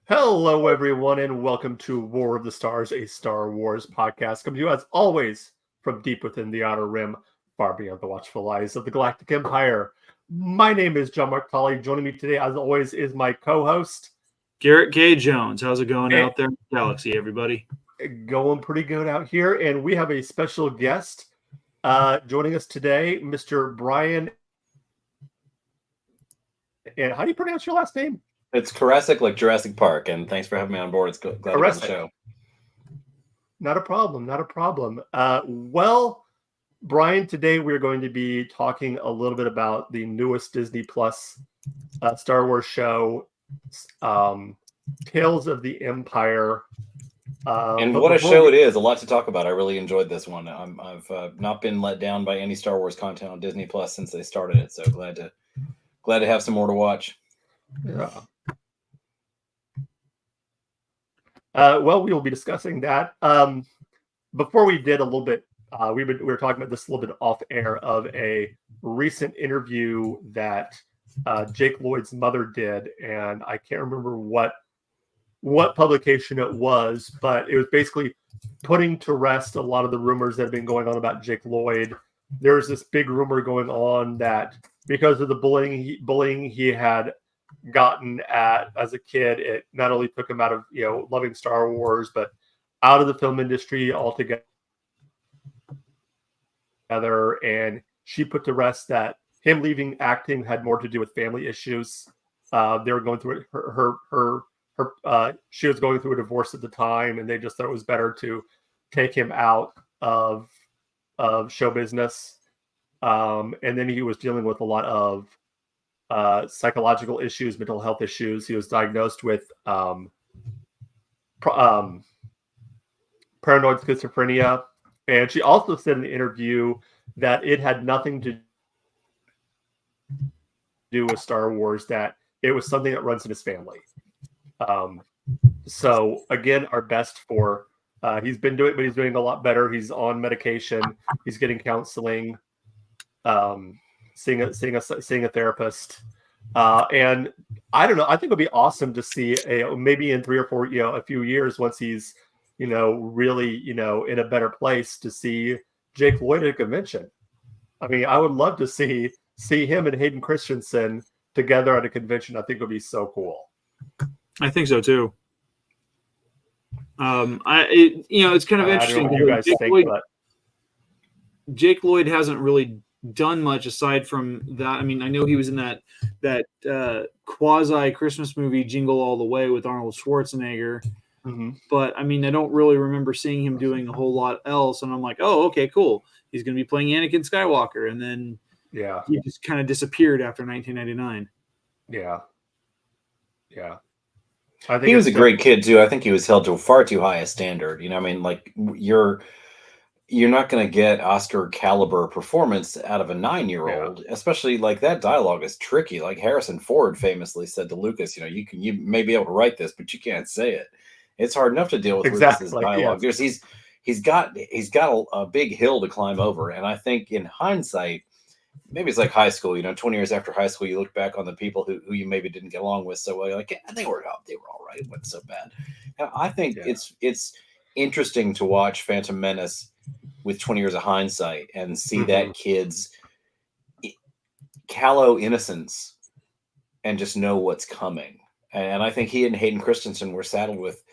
Hello, everyone, and welcome to War of the Stars, a Star Wars podcast, coming to you as always from deep within the Outer Rim, far beyond the watchful eyes of the Galactic Empire. My name is John Mark Tully. Joining me today, as always, is my co-host Garrett K. Jones. How's it going and out there in the galaxy, everybody? going pretty good out here. And we have a special guest joining us today, Mr. Brian. And how do you pronounce your last name? It's Karasik, like Jurassic Park, and thanks for having me on board. It's glad to be on the show. Not a problem. Not a problem. Well, Brian, today we're going to be talking a little bit about the newest Disney Plus Star Wars show, Tales of the Empire. And what a show it is! A lot to talk about. I really enjoyed this one. I've not been let down by any Star Wars content on Disney Plus since they started it. So glad to have some more to watch. Yeah. Well, we will be discussing that. Before we did a little bit, we were talking about this a little bit off air of a recent interview that Jake Lloyd's mother did, and I can't remember what publication it was, but it was basically putting to rest a lot of the rumors that have been going on about Jake Lloyd. There's this big rumor going on that because of the bullying he had gotten at as a kid, it not only took him out of loving Star Wars, but out of the film industry altogether. And she put to rest that him leaving acting had more to do with family issues. They were going through she was going through a divorce at the time, and they just thought it was better to take him out of show business. And then he was dealing with a lot of psychological issues, mental health issues. He was diagnosed with paranoid schizophrenia. And she also said in the interview that it had nothing to do with Star Wars, that it was something that runs in his family. So again, our best for he's been doing, but he's doing a lot better. He's on medication. He's getting counseling, seeing a therapist. And I don't know. I think it would be awesome to see maybe in 3 or 4, a few years, once he's, really, in a better place, to see Jake Lloyd at a convention. I mean, I would love to see him and Hayden Christensen together at a convention. I think it would be so cool. I think so too. It's kind of interesting. I don't know what you guys think, but Jake Lloyd hasn't really done much aside from that. I mean, I know he was in that quasi Christmas movie Jingle All the Way with Arnold Schwarzenegger. Mm-hmm. But I mean, I don't really remember seeing him doing a whole lot else. And I'm like, oh, okay, cool. He's going to be playing Anakin Skywalker. And then he just kind of disappeared after 1999. Yeah. I think he was a great kid too. I think he was held to far too high a standard. I mean, like you're not going to get Oscar caliber performance out of a 9-year-old, especially like that dialogue is tricky. Like Harrison Ford famously said to Lucas, you may be able to write this, but you can't say it. It's hard enough to deal with Lucas's dialogue. Yes. He's got a big hill to climb over. And I think in hindsight, maybe it's like high school, 20 years after high school, you look back on the people who you maybe didn't get along with so well. You're like, yeah, they were all right. It wasn't so bad. And I think it's interesting to watch Phantom Menace with 20 years of hindsight and see that kid's callow innocence and just know what's coming. And I think he and Hayden Christensen were saddled with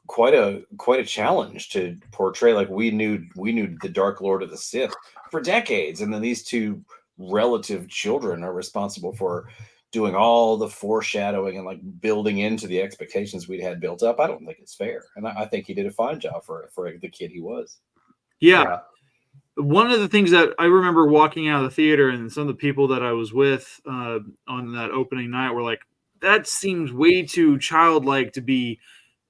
quite a challenge to portray. Like we knew the Dark Lord of the Sith for decades, and then these two relative children are responsible for doing all the foreshadowing and like building into the expectations we'd had built up. I don't think it's fair, and I think he did a fine job for the kid he was. Yeah. One of the things that I remember walking out of the theater, and some of the people that I was with on that opening night were like, that seems way too childlike to be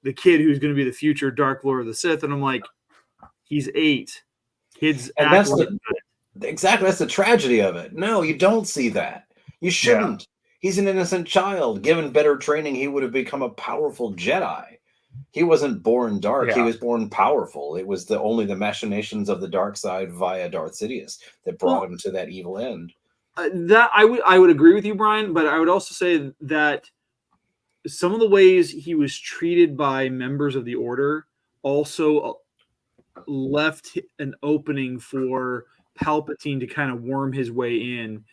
the kid who's going to be the future Dark Lord of the Sith. And I'm like, he's 8. Kids and that's that's the tragedy of it. No, you don't see that. You shouldn't. Yeah. He's an innocent child. Given better training, he would have become a powerful Jedi. He wasn't born dark. He was born powerful. It was only the machinations of the dark side via Darth Sidious that brought him to that evil end. That I would agree with you, Brian, but I would also say that some of the ways he was treated by members of the Order also left an opening for Palpatine to kind of worm his way in,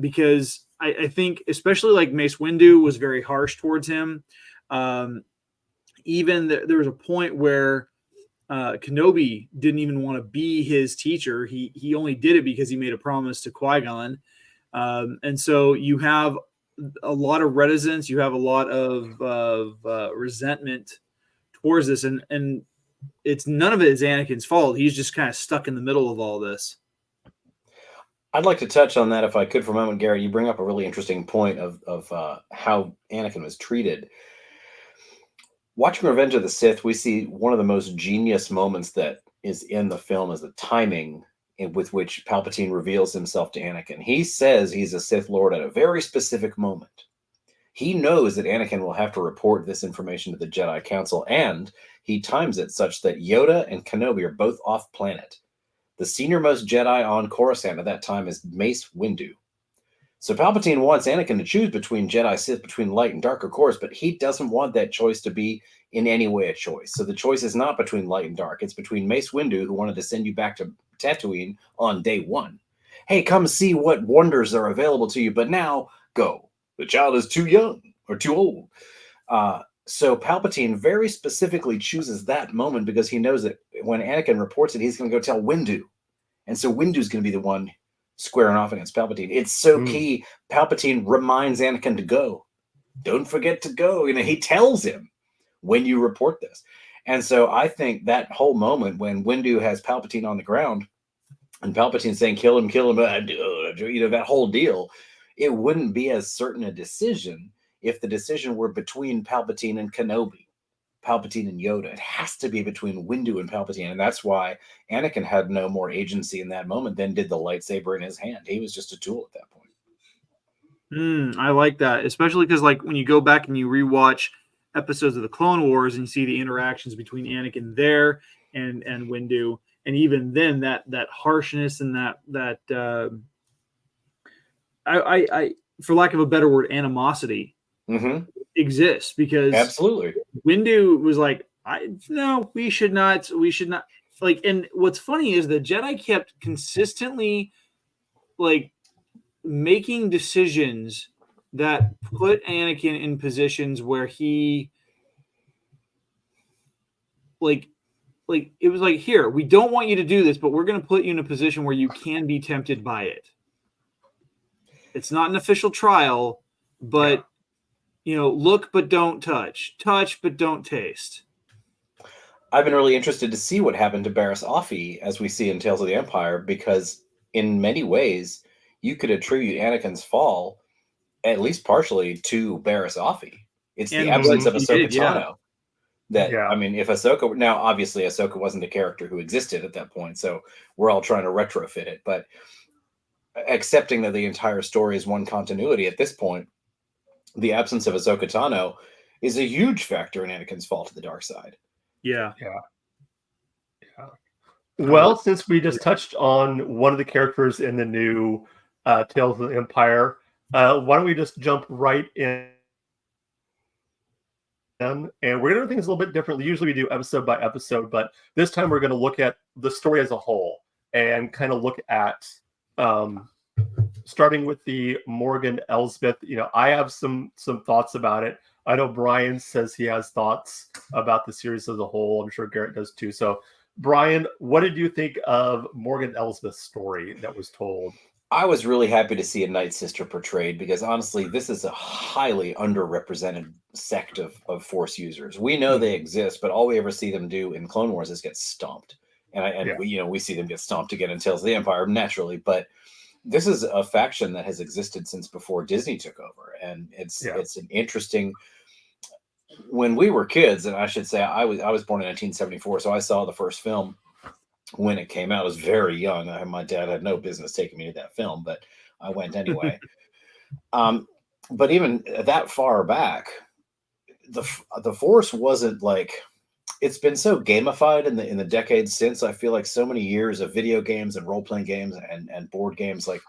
because I think especially like Mace Windu was very harsh towards him. Even there was a point where Kenobi didn't even want to be his teacher. He only did it because he made a promise to Qui-Gon. And so you have a lot of reticence. You have a lot of resentment towards this. And it's none of it is Anakin's fault. He's just kind of stuck in the middle of all this. I'd like to touch on that if I could for a moment, Garrett. You bring up a really interesting point of how Anakin was treated. Watching Revenge of the Sith, we see one of the most genius moments that is in the film is the timing with which Palpatine reveals himself to Anakin. He says he's a Sith Lord at a very specific moment. He knows that Anakin will have to report this information to the Jedi Council, and he times it such that Yoda and Kenobi are both off planet. The senior-most Jedi on Coruscant at that time is Mace Windu. So Palpatine wants Anakin to choose between Jedi Sith, between light and dark, of course, but he doesn't want that choice to be in any way a choice. So the choice is not between light and dark. It's between Mace Windu, who wanted to send you back to Tatooine on day one. Hey, come see what wonders are available to you, but now go. The child is too young or too old. So Palpatine very specifically chooses that moment because he knows that when Anakin reports it, he's going to go tell Windu. And so Windu's going to be the one squaring off against Palpatine. It's so key. Palpatine reminds Anakin to go. Don't forget to go. He tells him when you report this. And so I think that whole moment when Windu has Palpatine on the ground and Palpatine saying, kill him, that whole deal, it wouldn't be as certain a decision if the decision were between Palpatine and Kenobi, Palpatine and Yoda. It has to be between Windu and Palpatine. And that's why Anakin had no more agency in that moment than did the lightsaber in his hand. He was just a tool at that point. I like that, especially because like when you go back and you rewatch episodes of the Clone Wars and you see the interactions between Anakin there and Windu, and even then that harshness and that I for lack of a better word, animosity exists because absolutely Windu was like, no, we should not like. And what's funny is the Jedi kept consistently like making decisions that put Anakin in positions where he like it was like, here, we don't want you to do this, but we're going to put you in a position where you can be tempted by it. It's not an official trial, but look but don't touch but don't taste. I've been really interested to see what happened to Barriss Offee as we see in Tales of the Empire, because in many ways you could attribute Anakin's fall at least partially to Barriss Offee. It's the absence of Ahsoka Tano. I mean, if Ahsoka, now obviously Ahsoka wasn't a character who existed at that point, so we're all trying to retrofit it, but accepting that the entire story is one continuity at this point, the absence of Ahsoka Tano is a huge factor in Anakin's fall to the dark side. Yeah. Well, since we just touched on one of the characters in the new Tales of the Empire, why don't we just jump right in? And we're going to do things a little bit differently. Usually we do episode by episode, but this time we're going to look at the story as a whole and kind of look at starting with the Morgan Elsbeth. I have some thoughts about it. I know Brian says he has thoughts about the series as a whole. I'm sure Garrett does too. So, Brian, what did you think of Morgan Elsbeth's story that was told? I was really happy to see a Night Sister portrayed because honestly, this is a highly underrepresented sect of Force users. We know they exist, but all we ever see them do in Clone Wars is get stomped. We see them get stomped again in Tales of the Empire naturally, but this is a faction that has existed since before Disney took over, and it's an interesting. When we were kids, and I should say I was born in 1974, so I saw the first film when it came out. I was very young. My dad had no business taking me to that film, but I went anyway. But even that far back, the Force wasn't like it's been so gamified in the decades since. I feel like so many years of video games and role playing games and board games, like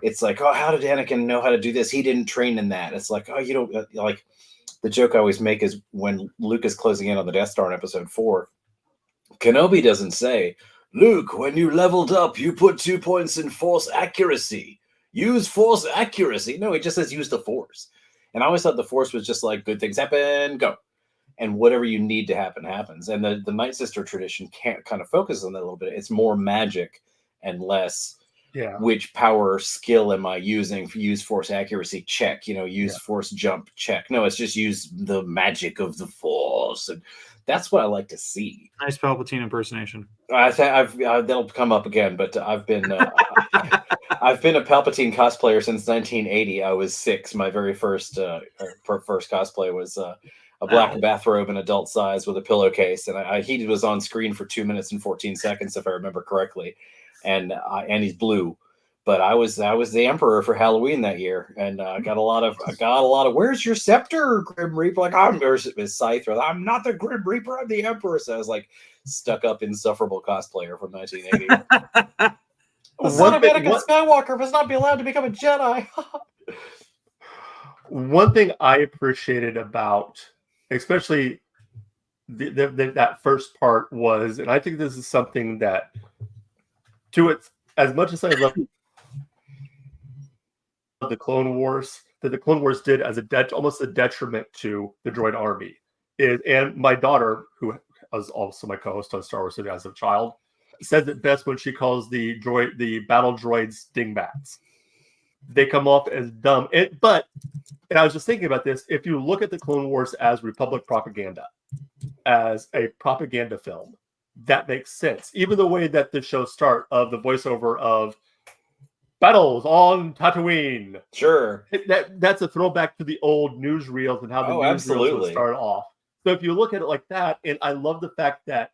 it's like, oh, how did Anakin know how to do this? He didn't train in that. It's like, oh, you don't like the joke I always make is when Luke is closing in on the Death Star in Episode 4, Kenobi doesn't say, Luke, when you leveled up, you put 2 points in force accuracy. Use force accuracy. No, he just says use the force. And I always thought the force was just like good things happen, go. And whatever you need to happen happens. And the Night Sister tradition can't kind of focus on that a little bit. It's more magic and less which power or skill am I using? Use force accuracy, check. Use force jump, check. No, it's just use the magic of the force. And that's what I like to see. Nice Palpatine impersonation. That'll come up again, but I've been I've been a Palpatine cosplayer since 1980. I was 6. My very first cosplay was a black bathrobe in adult size with a pillowcase, and he was on screen for 2 minutes and 14 seconds, if I remember correctly, and he's blue. But I was the Emperor for Halloween that year, and I got a lot of where's your scepter, Grim Reaper? Like I'm his scythe. I'm not the Grim Reaper, I'm the Emperor. So I was like stuck up insufferable cosplayer from 1980. The son of Anakin Skywalker must not be allowed to become a Jedi. One thing I appreciated about, especially that first part was, and I think this is something that, to its as much as I love the Clone Wars, that the Clone Wars did as almost a detriment to the droid army, and my daughter, who was also my co-host on Star Wars as a child, says it best when she calls the battle droids dingbats. They come off as dumb. And I was just thinking about this. If you look at the Clone Wars as Republic propaganda, as a propaganda film, that makes sense. Even the way that the show start of the voiceover of battles on Tatooine. Sure. That's a throwback to the old newsreels and how the newsreels would start off. So if you look at it like that, and I love the fact that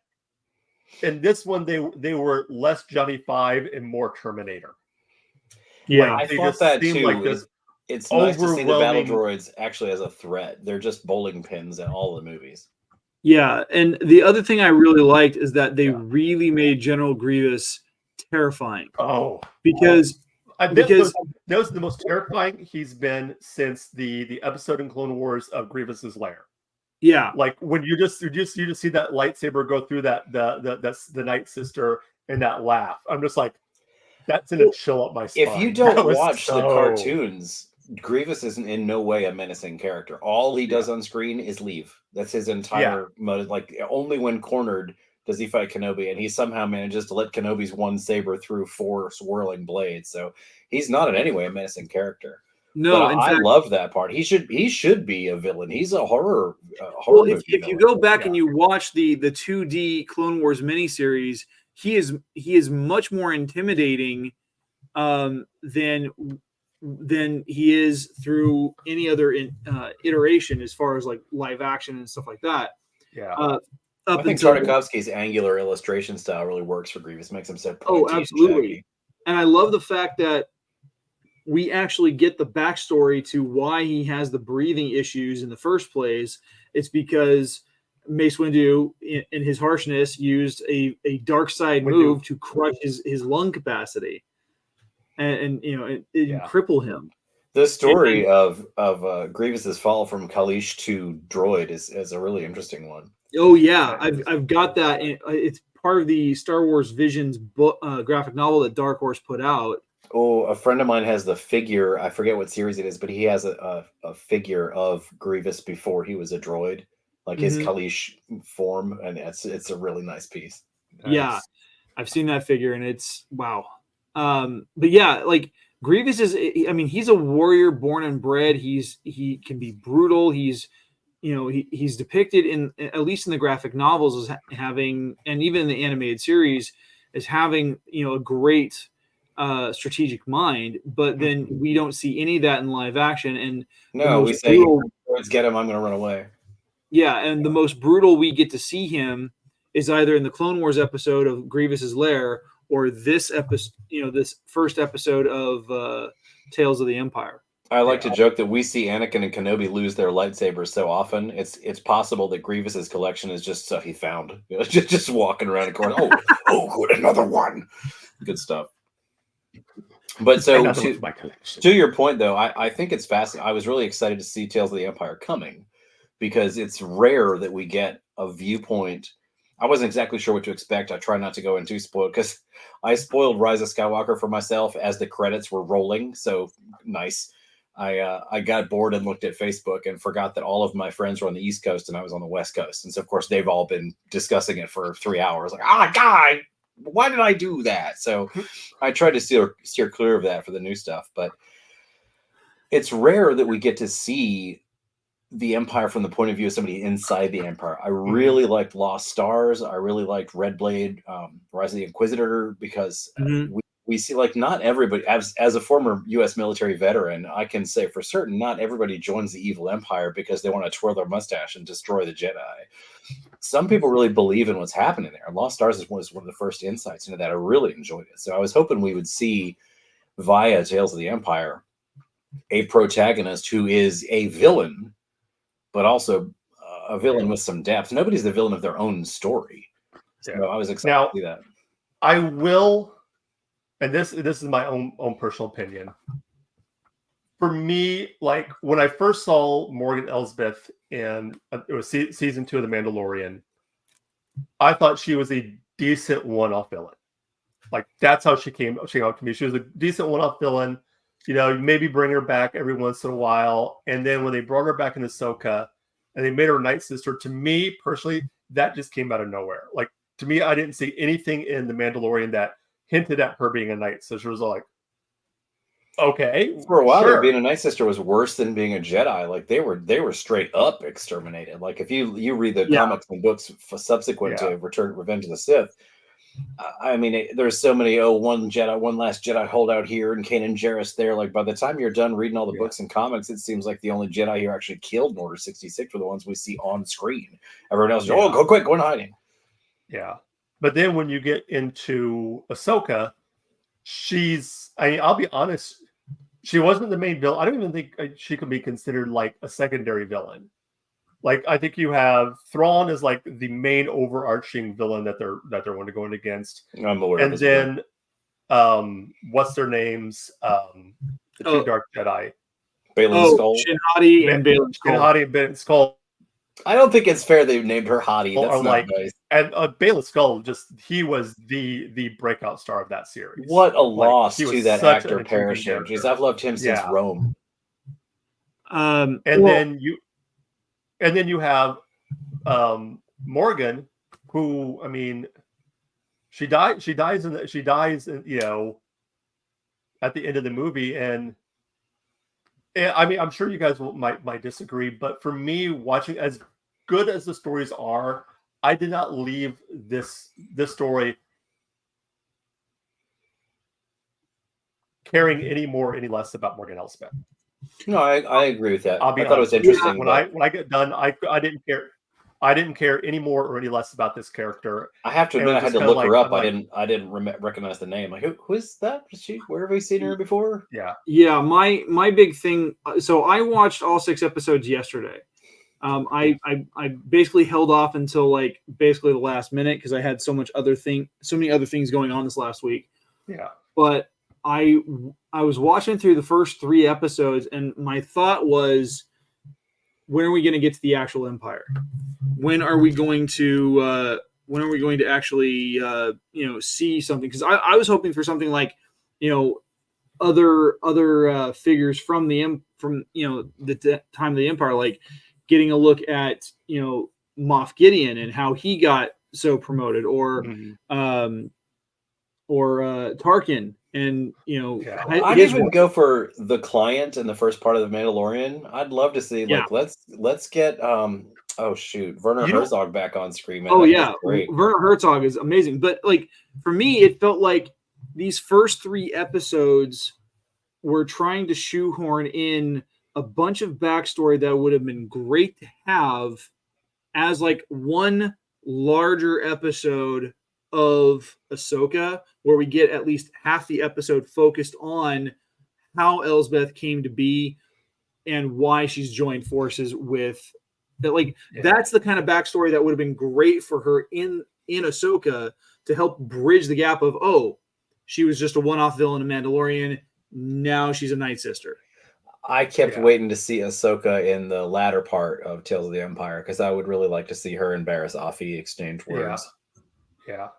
in this one they were less Johnny Five and more Terminator. Yeah, I thought that too. Like it's nice to see the battle droids actually as a threat. They're just bowling pins in all the movies. Yeah, and the other thing I really liked is that they really made General Grievous terrifying. Oh, because that was the most terrifying he's been since the episode in Clone Wars of Grievous's lair. Yeah, like when you just see that lightsaber go through the Night Sister and that laugh. I'm just like, that's gonna chill up my spine. If you don't watch the cartoons, Grievous isn't in no way a menacing character. All he does on screen is leave. That's his entire mode. Like only when cornered does he fight Kenobi, and he somehow manages to let Kenobi's one saber through 4 swirling blades. So he's not in any way a menacing character. No, but I love that part. He should be a villain. He's a horror. Well, if you go back and you watch the 2D Clone Wars miniseries, he is much more intimidating than he is through any other iteration as far as like live action and stuff like that. Yeah. I think Tartakovsky's angular illustration style really works for Grievous. Makes him so pointy. Oh, absolutely. And I love the fact that we actually get the backstory to why he has the breathing issues in the first place. It's because Mace Windu, in his harshness, used a dark side move to crush his lung capacity, and cripple him. The story of Grievous's fall from Kalish to droid is a really interesting one. Oh yeah, I've got that. It's part of the Star Wars Visions book, graphic novel that Dark Horse put out. Oh, a friend of mine has the figure. I forget what series it is, but he has a figure of Grievous before he was a droid, like his Kalish form, and it's a really nice piece. Nice. Yeah, I've seen that figure, and it's wow. But yeah, like Grievous is. I mean, he's a warrior born and bred. He can be brutal. He's depicted in, at least in the graphic novels, as having, and even in the animated series, as having a great strategic mind, but then we don't see any of that in live action. And no, we say, let's get him, I'm going to run away. Yeah, and the most brutal we get to see him is either in the Clone Wars episode of Grievous's Lair or this episode, this first episode of Tales of the Empire. I like to joke that we see Anakin and Kenobi lose their lightsabers so often. It's possible that Grievous's collection is just stuff he found, just walking around the corner. Oh, good, another one. Good stuff. But so to your point, though, I think it's fascinating. I was really excited to see Tales of the Empire coming because it's rare that we get a viewpoint. I wasn't exactly sure what to expect. I try not to go into spoiled because I spoiled Rise of Skywalker for myself as the credits were rolling. So nice. I got bored and looked at Facebook and forgot that all of my friends were on the East Coast and I was on the West Coast. And so, of course, they've all been discussing it for 3 hours. Like, God, why did I do that? So I tried to steer clear of that for the new stuff. But it's rare that we get to see the Empire from the point of view of somebody inside the Empire. I really liked Lost Stars. I really liked Red Blade, Rise of the Inquisitor, because we see, like, not everybody, as a former U.S. military veteran, I can say for certain, not everybody joins the evil empire because they want to twirl their mustache and destroy the Jedi. Some people really believe in what's happening there. And Lost Stars was one of the first insights into that. I really enjoyed it. So I was hoping we would see, via Tales of the Empire, a protagonist who is a villain, but also a villain with some depth. Nobody's the villain of their own story. So I was excited to see that. I will, and this is my own personal opinion. For me, like when I first saw Morgan Elsbeth in it was season 2 of The Mandalorian, I thought she was a decent one-off villain. Like that's how she came out to me. She was a decent one-off villain. You know, maybe bring her back every once in a while. And then when they brought her back in Ahsoka and they made her Night Sister, to me personally, that just came out of nowhere. Like to me, I didn't see anything in The Mandalorian that hinted at her being a Night Sister. It was like, okay. For a while, being a Night Sister was worse than being a Jedi. Like they were straight up exterminated. Like if you read the comics and books subsequent to Revenge of the Sith, I mean, there's so many. One last Jedi holdout here, and Kanan Jarrus there. Like by the time you're done reading all the books and comics, it seems like the only Jedi who actually killed in Order 66 were the ones we see on screen. Everyone else, go quick, go in hiding. Yeah, but then when you get into Ahsoka, I'll be honest, she wasn't the main villain. I don't even think she could be considered like a secondary villain. Like I think you have Thrawn as like the main overarching villain that they're going against. I'm aware. And then what's their names? The two Dark Jedi. Baylan Skoll. Shin-Hati and Baylan Skoll. Shin-Hati and Baylan Skoll. I don't think it's fair they named her Hottie. That's not like, nice. And Baylan Skoll, he was the breakout star of that series. What a loss to that actor perishing. Jeez, I've loved him since Rome. And then you have Morgan, who, I mean, she dies you know, at the end of the movie, and I mean, I'm sure you guys might disagree, but for me, watching, as good as the stories are, I did not leave this story caring any more, any less about Morgan Elsbeth. No, I agree with that. I thought it was interesting. When I get done, I didn't care. I didn't care any more or any less about this character. I have to admit, I had to look her up. I didn't recognize the name. Like, who is that? Where have we seen her before? Yeah. My big thing. So I watched all 6 episodes yesterday. I basically held off until like basically the last minute because I had so many other things going on this last week. Yeah. But I was watching through the first 3 episodes, and my thought was, when are we going to get to the actual Empire? When are we going to actually see something? Because I was hoping for something like, other figures from the time of the Empire, like getting a look at Moff Gideon and how he got so promoted, or Tarkin. And I'd even go for the client in the first part of the Mandalorian. I'd love to see let's get Werner Herzog back on screen. Man. Werner Herzog is amazing. But like for me, it felt like these first 3 episodes were trying to shoehorn in a bunch of backstory that would have been great to have as like one larger episode of Ahsoka, where we get at least half the episode focused on how Elsbeth came to be and why she's joined forces with that. Like that's the kind of backstory that would have been great for her in Ahsoka to help bridge the gap of, oh, she was just a one-off villain in Mandalorian. Now she's a Night Sister. I kept waiting to see Ahsoka in the latter part of Tales of the Empire because I would really like to see her and Barriss Offee exchange words. Yeah.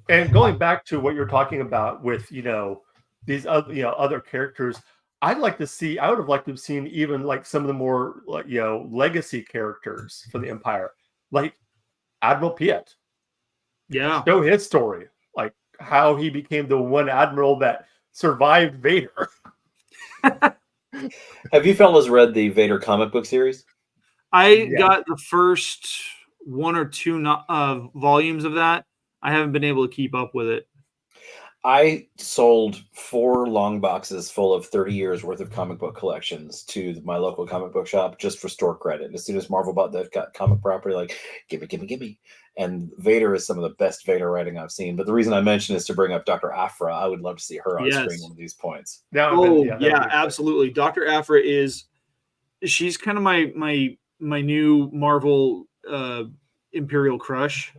And going back to what you're talking about with, these other, other characters, I would have liked to have seen even like some of the more, legacy characters for the Empire, like Admiral Piet. Yeah. Show his story, like how he became the one admiral that survived Vader. Have you fellas read the Vader comic book series? I got the first one or two volumes of that. I haven't been able to keep up with it. I sold 4 long boxes full of 30 years worth of comic book collections to my local comic book shop just for store credit. As soon as Marvel bought that comic property, like, give me. And Vader is some of the best Vader writing I've seen. But the reason I mention is to bring up Dr. Aphra. I would love to see her on screen one of these points. Absolutely. Dr. Aphra she's kind of my new Marvel Imperial crush.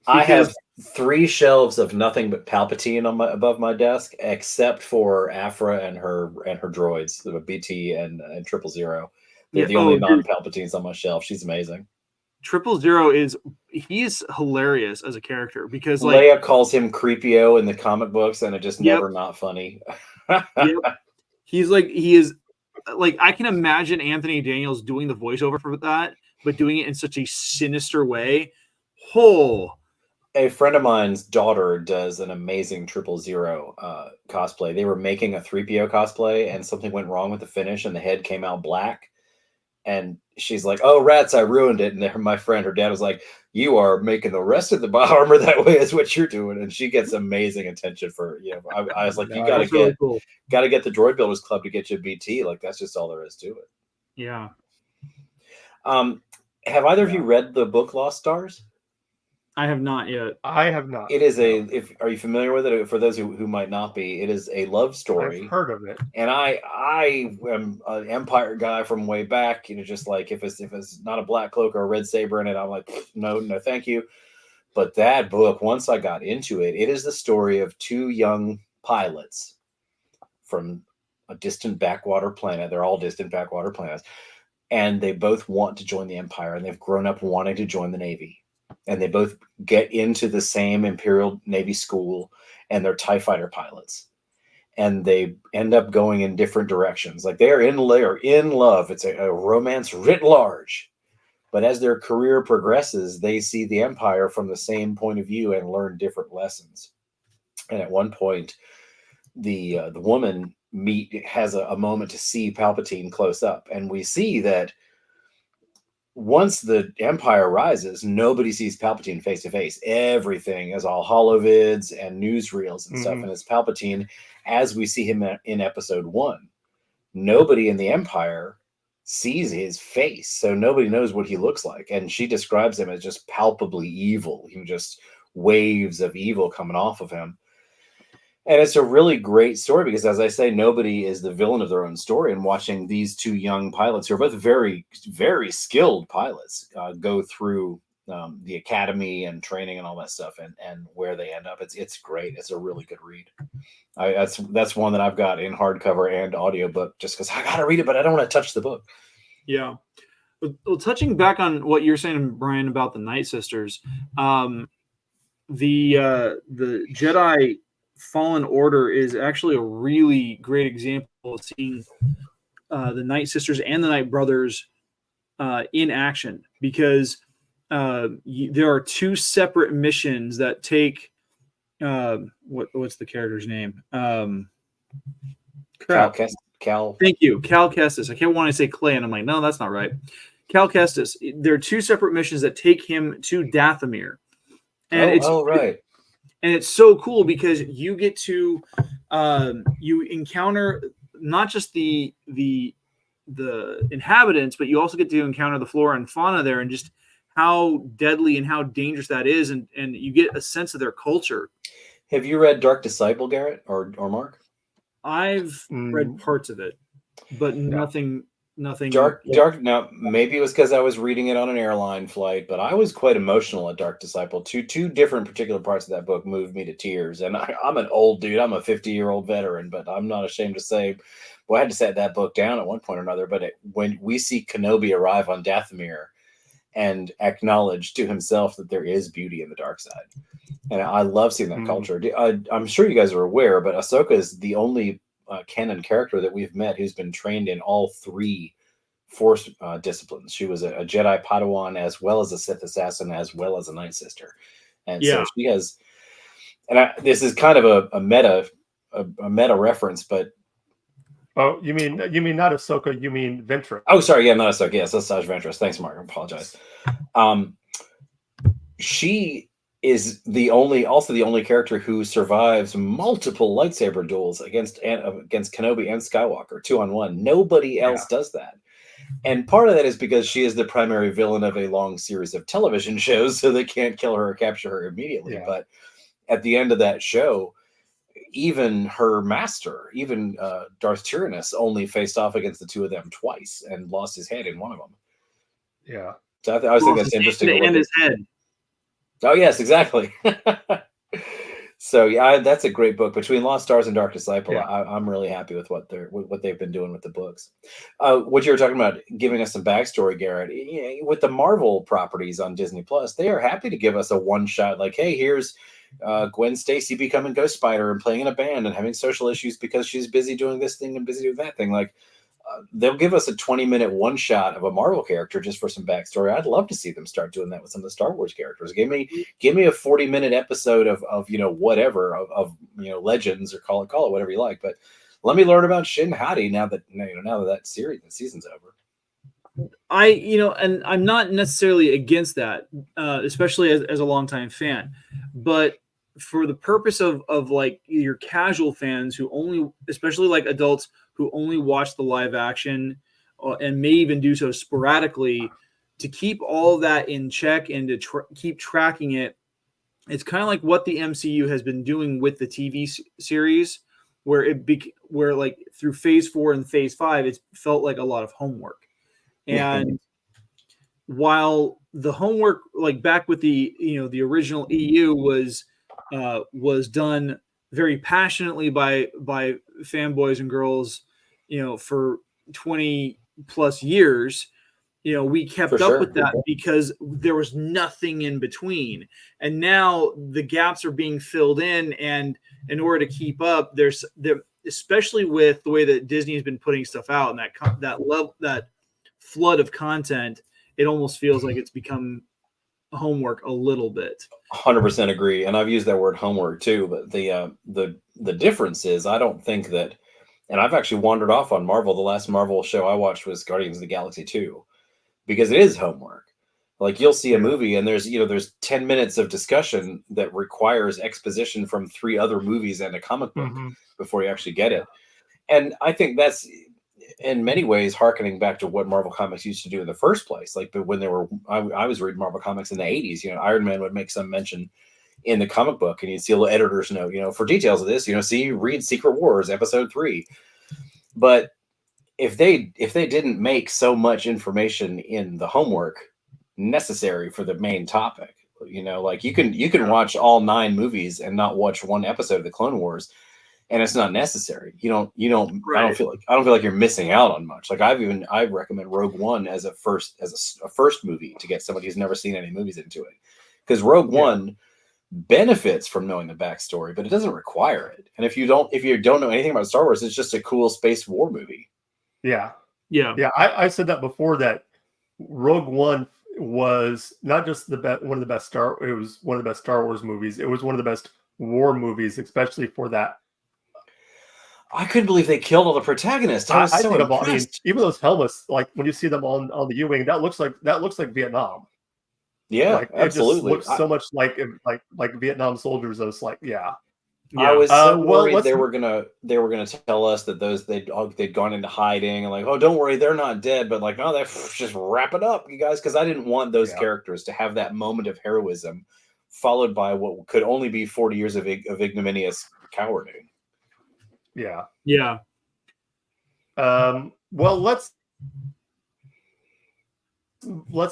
I have 3 shelves of nothing but Palpatine above my desk, except for Aphra and her droids, the BT and 000. They're the only non-Palpatines on my shelf. She's amazing. 000 he's hilarious as a character because Leia calls him Creepio in the comic books, and it just never not funny. He is like, I can imagine Anthony Daniels doing the voiceover for that, but doing it in such a sinister way. A friend of mine's daughter does an amazing 000 cosplay. They were making a 3PO cosplay, and something went wrong with the finish, and the head came out black. And she's like, "Oh, rats, I ruined it." And my friend, her dad, was like, "You are making the rest of the armor that way is what you're doing." And she gets amazing attention for, I was like, you got to get the Droid Builders Club to get you a BT. Like, that's just all there is to it. Yeah. Have either of you read the book Lost Stars? I have not yet. I have not. It is are you familiar with it? For those who might not be, it is a love story. I've heard of it. And I am an Empire guy from way back. Just like if it's not a black cloak or a red saber in it, I'm like, no, thank you. But that book, once I got into it, it is the story of 2 young pilots from a distant backwater planet. They're all distant backwater planets. And they both want to join the Empire, and they've grown up wanting to join the Navy. And they both get into the same Imperial Navy school, and they're TIE fighter pilots. And they end up going in different directions. Like, they're in love. It's a romance writ large. But as their career progresses, they see the Empire from the same point of view and learn different lessons. And at one point, the woman has a moment to see Palpatine close up. And we see that once the Empire rises, nobody sees Palpatine face to face. Everything is all holovids and newsreels and stuff. And it's Palpatine as we see him in episode 1. Nobody in the Empire sees his face, so nobody knows what he looks like. And she describes him as just palpably evil. He just waves of evil coming off of him. And it's a really great story because, as I say, nobody is the villain of their own story. And watching these 2 young pilots, who are both very, very skilled pilots, go through the academy and training and all that stuff, and where they end up, it's great. It's a really good read. That's one that I've got in hardcover and audiobook, just because I got to read it, but I don't want to touch the book. Yeah. Well, touching back on what you're saying, Brian, about the Night Sisters, the Jedi Fallen Order is actually a really great example of seeing the Night Sisters and the Night Brothers in action, because there are 2 separate missions that take what's the character's name? Cal. Thank you, Cal Kestis. I can't want to say Clay, and I'm like, no, that's not right. Cal Kestis. There are 2 separate missions that take him to Dathomir, and right. And it's so cool because you get to you encounter not just the inhabitants, but you also get to encounter the flora and fauna there, and just how deadly and how dangerous that is, and you get a sense of their culture. Have you read Dark Disciple, Garrett or Mark? I've read parts of it, but nothing. Dark. Now, maybe it was because I was reading it on an airline flight, but I was quite emotional at Dark Disciple. Two different particular parts of that book moved me to tears. And I'm an old dude. I'm a 50-year-old veteran, but I'm not ashamed to say, well, I had to set that book down at one point or another. But when we see Kenobi arrive on Dathomir and acknowledge to himself that there is beauty in the dark side, and I love seeing that culture. I'm sure you guys are aware, but Ahsoka is the only canon character that we've met who's been trained in all three Force disciplines. She was a Jedi Padawan, as well as a Sith assassin, as well as a Night Sister, and so she has. And this is kind of a meta reference, but oh, you mean not Ahsoka? You mean Ventress? Oh, sorry, yeah, not Ahsoka. Yes, that's Saj Ventress. Thanks, Mark. I apologize. She is also the only character who survives multiple lightsaber duels against Kenobi and Skywalker 2-on-1. Nobody else does that. And part of that is because she is the primary villain of a long series of television shows, so they can't kill her or capture her immediately. Yeah. But at the end of that show, even her master, Darth Tyrannus, only faced off against the two of them twice and lost his head in one of them. Yeah. So I always think that's interesting. And his head. Oh, yes, exactly. So yeah, that's a great book. Between Lost Stars and Dark Disciple, I'm really happy with what they've been doing with the books. What you were talking about, giving us some backstory, Garrett, with the Marvel properties on Disney Plus, they are happy to give us a one shot. Like, hey, here's Gwen Stacy becoming Ghost Spider and playing in a band and having social issues because she's busy doing this thing and busy doing that thing. Like, they'll give us a 20-minute one shot of a Marvel character just for some backstory. I'd love to see them start doing that with some of the Star Wars characters. Give me a 40-minute episode of whatever of Legends, or call it whatever you like. But let me learn about Shin Hati now that the season's over. And I'm not necessarily against that, especially as a longtime fan, but for the purpose of like your casual fans who only, especially like adults who only watch the live action and may even do so sporadically, to keep all of that in check and to keep tracking it. It's kind of like what the MCU has been doing with the TV series, where where like through phase 4 and phase 5, it's felt like a lot of homework. And while the homework, like back with the original EU was done very passionately by fanboys and girls, for 20 plus years, we kept up with that because there was nothing in between. And now the gaps are being filled in, and in order to keep up, especially with the way that Disney has been putting stuff out and that flood of content, it almost feels like it's become homework a little bit. 100% agree, and I've used that word homework too. But the difference is, I don't think that, and I've actually wandered off on Marvel. The last Marvel show I watched was Guardians of the Galaxy 2, because it is homework. Like, you'll see a movie and there's 10 minutes of discussion that requires exposition from 3 other movies and a comic book before you actually get it. And I think that's in many ways harkening back to what Marvel Comics used to do in the first place. Like, when I was reading Marvel Comics in the 80s, Iron Man would make some mention in the comic book, and you'd see a little editor's note, for details of this, read Secret Wars episode 3. But if they didn't make so much information in the homework necessary for the main topic, like you can watch all 9 movies and not watch one episode of the Clone Wars, and it's not necessary. Right. I don't feel like you're missing out on much. Like, I recommend Rogue One as a first movie to get somebody who's never seen any movies into it, because Rogue One benefits from knowing the backstory, but it doesn't require it. And if you don't know anything about Star Wars, it's just a cool space war movie. Yeah. I said that before, that Rogue One was not just one of the best Star Wars movies. It was one of the best war movies, especially for that. I couldn't believe they killed all the protagonists. I was so impressed. Even those helmets, like when you see them on the U-wing, that looks like Vietnam. Yeah, absolutely. It just looks so much like Vietnam soldiers. Those I was so worried they were gonna tell us that they'd gone into hiding, and like, oh, don't worry, they're not dead. But like, no, they just wrap it up, you guys, because I didn't want those characters to have that moment of heroism followed by what could only be 40 years of ignominious cowarding. Yeah. Yeah. Well, let's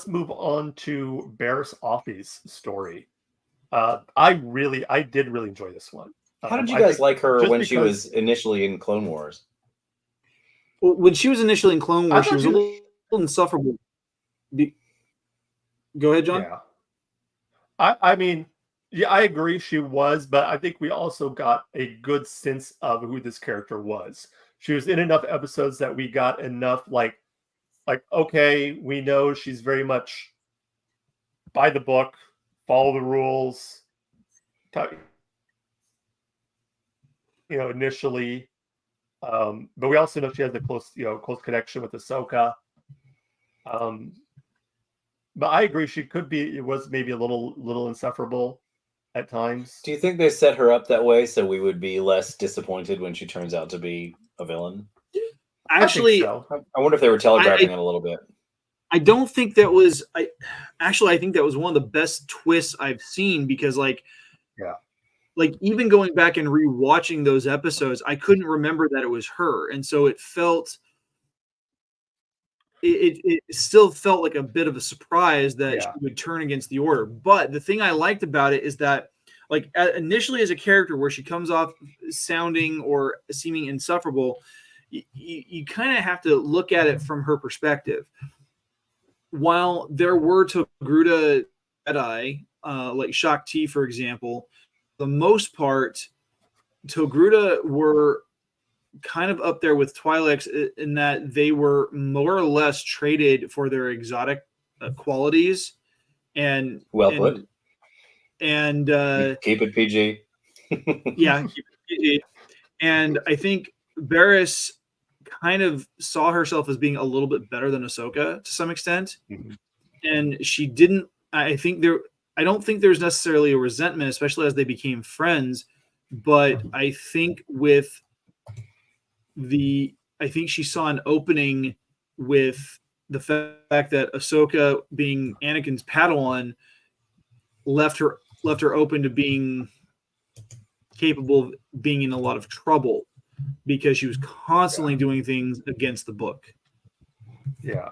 move on to Barris Offee's story. I did really enjoy this one. How did you I guys think like her just when she was because initially in Clone Wars? Well, when she was initially in Clone I Wars, she thought was a little insufferable. Be- Go ahead, John. yeah. I mean, yeah, I agree she was, but I think we also got a good sense of who this character was. She was in enough episodes that we got enough like okay, we know she's very much by the book, follow the rules, initially. But we also know she has a close connection with Ahsoka. Um, but I agree, it was maybe a little insufferable at times. Do you think they set her up that way so we would be less disappointed when she turns out to be a villain? Actually, I think so. I wonder if they were telegraphing it a little bit. I don't think that was. I think that was one of the best twists I've seen because, Yeah. like even going back and rewatching those episodes, I couldn't remember that it was her, and so it felt. It still felt like a bit of a surprise that she Yeah. would turn against the Order. But the thing I liked about it is that, like, initially as a character, where she comes off sounding or seeming insufferable, you kind of have to look at it from her perspective. While there were Togruta Jedi, like Shak Ti, for example, the most part, Togruta were kind of up there with Twi'leks in that they were more or less traded for their exotic qualities and Well put. and Keep it PG. yeah, keep it PG. And I think Barris kind of saw herself as being a little bit better than Ahsoka to some extent, and she didn't. I don't think there's necessarily a resentment, especially as they became friends. But I think I think she saw an opening with the fact that Ahsoka being Anakin's Padawan left her open to being capable of being in a lot of trouble because she was constantly doing things against the book. Yeah.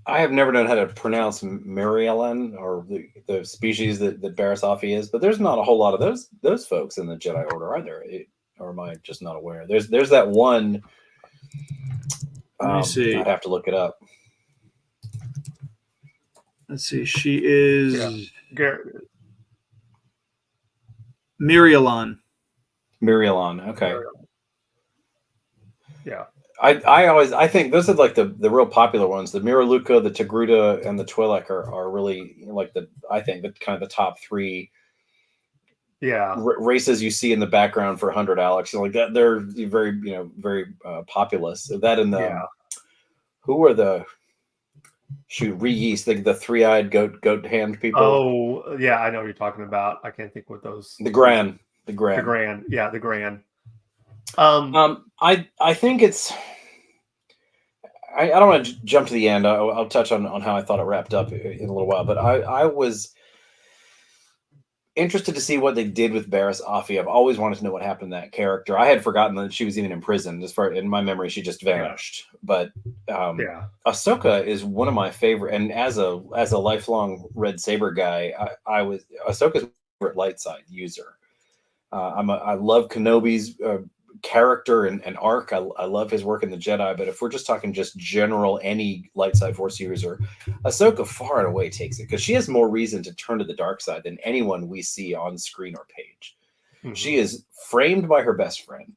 I have never known how to pronounce Mirialan or the species that Barris Offee is, but there's not a whole lot of those folks in the Jedi Order, are there? Or am I just not aware? There's that one. Let me see. I'd have to look it up. Let's see. She is Mirialan. Mirialan. Okay. Yeah. I think those are like the real popular ones. The Miraluka, the Togruta, and the Twi'lek are really like I think the kind of the top three. Yeah. Races you see in the background for 100 Alex, like that. They're very populous. That and the who are the Reese, the three-eyed goat hand people. Oh yeah, I know what you're talking about. I can't think what those. The Gran. Yeah, the Gran. I think it's. I don't want to jump to the end. I'll touch on how I thought it wrapped up in a little while, but I was interested to see what they did with Barris Offee. I've always wanted to know what happened to that character. I had forgotten that she was even imprisoned. As far in my memory, she just vanished. Yeah. But Ahsoka is one of my favorite, and as a lifelong Red Saber guy, I was Ahsoka's favorite light side user. I love Kenobi's character and arc. I love his work in the Jedi, but if we're just talking just general any light side force user, Ahsoka far and away takes it because she has more reason to turn to the dark side than anyone we see on screen or page. She is framed by her best friend,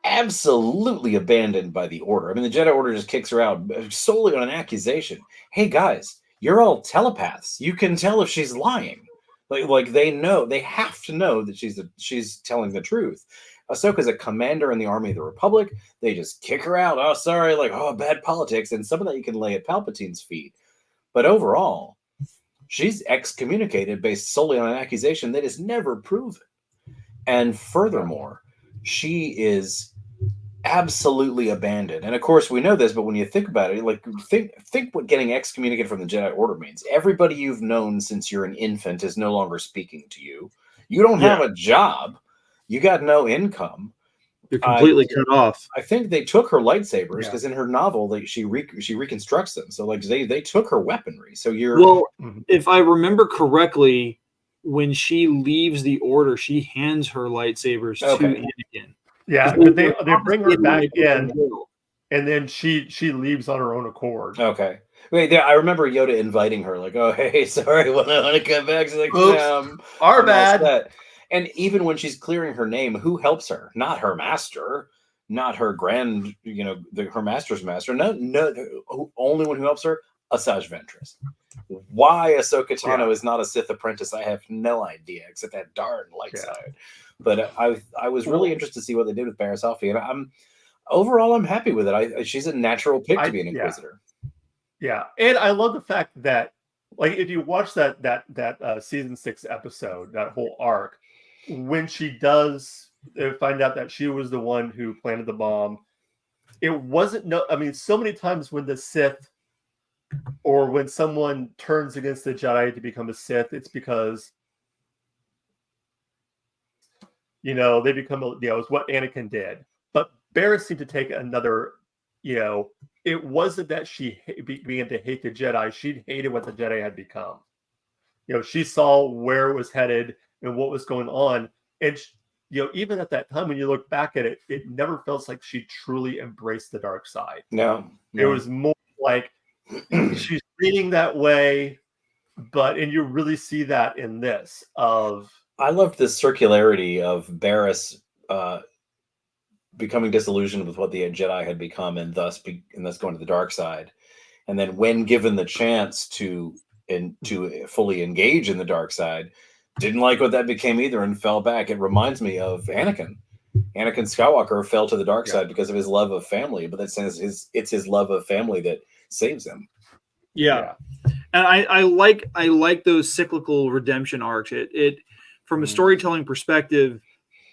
absolutely abandoned by the Order. I mean, the Jedi Order just kicks her out solely on an accusation. Hey guys, you're all telepaths. You can tell if she's lying. Like they know, they have to know that she's telling the truth. Ahsoka's a commander in the Army of the Republic. They just kick her out. Oh, sorry, bad politics. And some of that you can lay at Palpatine's feet. But overall, she's excommunicated based solely on an accusation that is never proven. And furthermore, she is absolutely abandoned. And of course, we know this, but when you think about it, think what getting excommunicated from the Jedi Order means. Everybody you've known since you're an infant is no longer speaking to you. You don't have a job. You got no income. They're completely cut off. I think they took her lightsabers Yeah. because in her novel, she reconstructs them. So like they took her weaponry. So If I remember correctly, when she leaves the Order, she hands her lightsabers to Anakin. Yeah, because they bring her back in, and then she leaves on her own accord. Okay. Wait, I remember Yoda inviting her, like, "Oh, hey, sorry, when I want to come back." She's like, "Oops, our bad." And even when she's clearing her name, who helps her? Not her master, not her grand, her master's master. No, only one who helps her, Asajj Ventress. Why Ahsoka Tano is not a Sith apprentice, I have no idea, except that darn light side. But I was really interested to see what they did with Barriss Offee, and I'm happy with it. She's a natural pick to be an Inquisitor. Yeah, and I love the fact that, like, if you watch that season 6 episode, that whole arc, when she does find out that she was the one who planted the bomb, it wasn't so many times when the Sith, or when someone turns against the Jedi to become a Sith, it's because they become it's what Anakin did. But Barriss seemed to take another, it wasn't that she began to hate the Jedi. She hated what the Jedi had become. She saw where it was headed and what was going on. And, even at that time, when you look back at it, it never felt like she truly embraced the dark side. No. It was more like she's feeling that way, and you really see that in this. I loved the circularity of Barriss becoming disillusioned with what the Jedi had become, and thus going to the dark side. And then, when given the chance to fully engage in the dark side, didn't like what that became either and fell back. It reminds me of Anakin. Anakin Skywalker fell to the dark side because of his love of family, but that says it's his love of family that saves him. Yeah. And I like those cyclical redemption arcs. It from a storytelling perspective,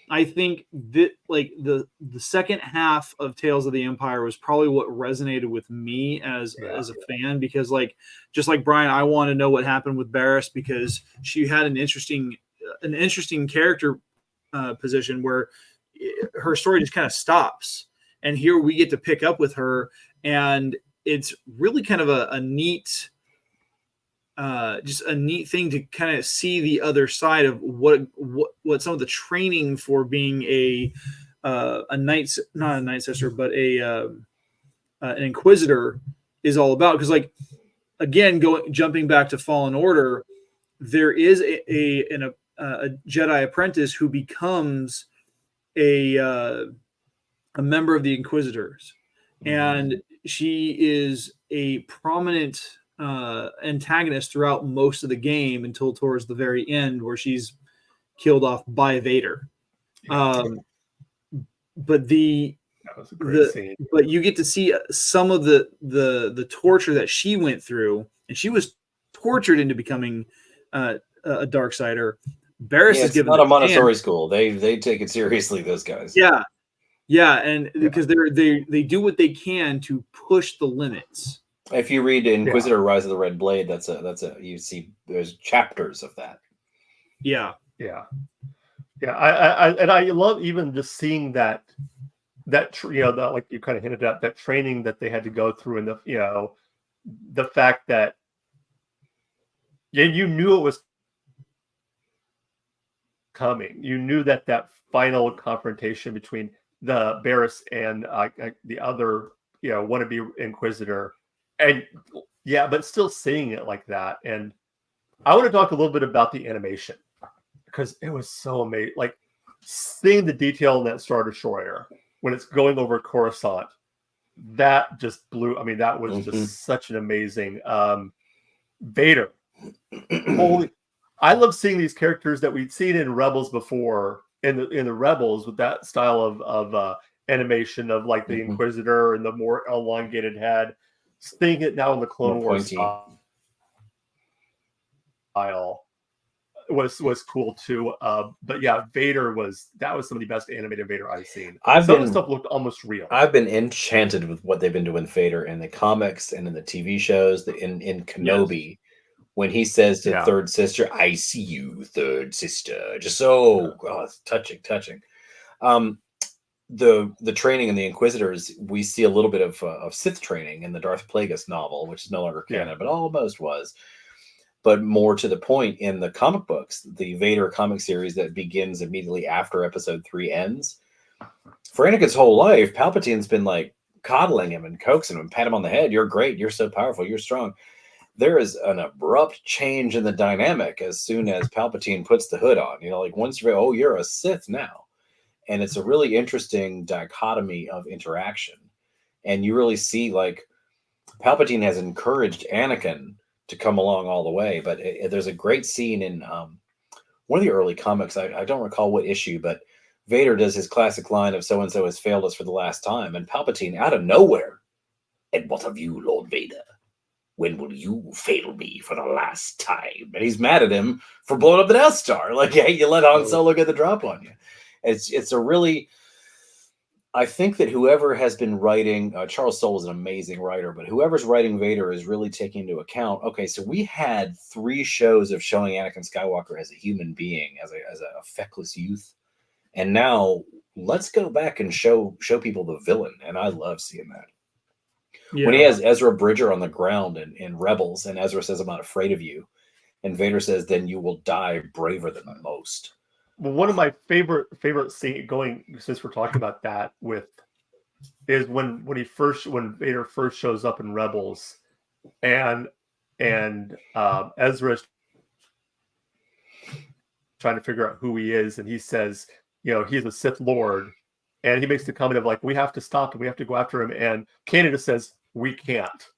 I think that, like, the second half of Tales of the Empire was probably what resonated with me as a fan, because, like, just like Brian, I want to know what happened with Barriss, because she had an interesting character position where her story just kind of stops, and here we get to pick up with her, and it's really kind of a neat. Just a neat thing to kind of see the other side of what some of the training for being a knight, not a night sister, but an Inquisitor is all about. Because, like, again, jumping back to Fallen Order, there is a Jedi apprentice who becomes a member of the Inquisitors, and she is a prominent antagonist throughout most of the game until towards the very end, where she's killed off by Vader. But that was a great scene. But you get to see some of the torture that she went through, and she was tortured into becoming a Darksider. Barriss is given not a Montessori school. They take it seriously, those guys. And because they do what they can to push the limits. If you read Inquisitor Rise of the Red Blade, that's you see there's chapters of that. I love even just seeing that like you kind of hinted at, that training that they had to go through, and the fact that you knew it was coming. You knew that final confrontation between the Barriss and the other wannabe Inquisitor. And but still seeing it like that. And I want to talk a little bit about the animation, because it was so amazing. Like, seeing the detail in that Star Destroyer when it's going over Coruscant, that just blew. I mean, that was just such an amazing Vader. I love seeing these characters that we'd seen in Rebels before, in the Rebels, with that style of animation of, like, the Inquisitor and the more elongated head. Seeing it now in the Clone Wars style was cool too. But yeah, Vader was some of the best animated Vader I've seen. Some of the stuff looked almost real. I've been enchanted with what they've been doing with Vader in the comics and in the TV shows. In Kenobi, when he says to Third Sister, "I see you, Third Sister," just so touching. the training in the Inquisitors, we see a little bit of Sith training in the Darth Plagueis novel, which is no longer canon, Yeah. but almost was. But more to the point, in the comic books, the Vader comic series that begins immediately after Episode 3 ends, for Anakin's whole life, Palpatine's been like coddling him and coaxing him and pat him on the head. You're great. You're so powerful. You're strong. There is an abrupt change in the dynamic as soon as Palpatine puts the hood on. You know, like once you're, oh, you're a Sith now. And it's a really interesting dichotomy of interaction. And you really see like Palpatine has encouraged Anakin to come along all the way. But there's a great scene in one of the early comics. I don't recall what issue, but Vader does his classic line of so-and-so has failed us for the last time. And Palpatine, out of nowhere, and what of you, Lord Vader? When will you fail me for the last time? And he's mad at him for blowing up the Death Star. Like, hey, you let Han Solo get the drop on you. It's a really... I think that whoever has been writing, Charles Soule is an amazing writer, but whoever's writing Vader is really taking into account, okay, so we had 3 shows of showing Anakin Skywalker as a human being, as a feckless youth. And now let's go back and show people the villain. And I love seeing that. Yeah. When he has Ezra Bridger on the ground in Rebels, and Ezra says, I'm not afraid of you. And Vader says, then you will die braver than most. Well, one of my favorite scene going, since we're talking about that, is when Vader first shows up in Rebels, and Ezra's trying to figure out who he is, and he says, you know, he's a Sith Lord, and he makes the comment of like, we have to stop him, we have to go after him, and Canada says, we can't.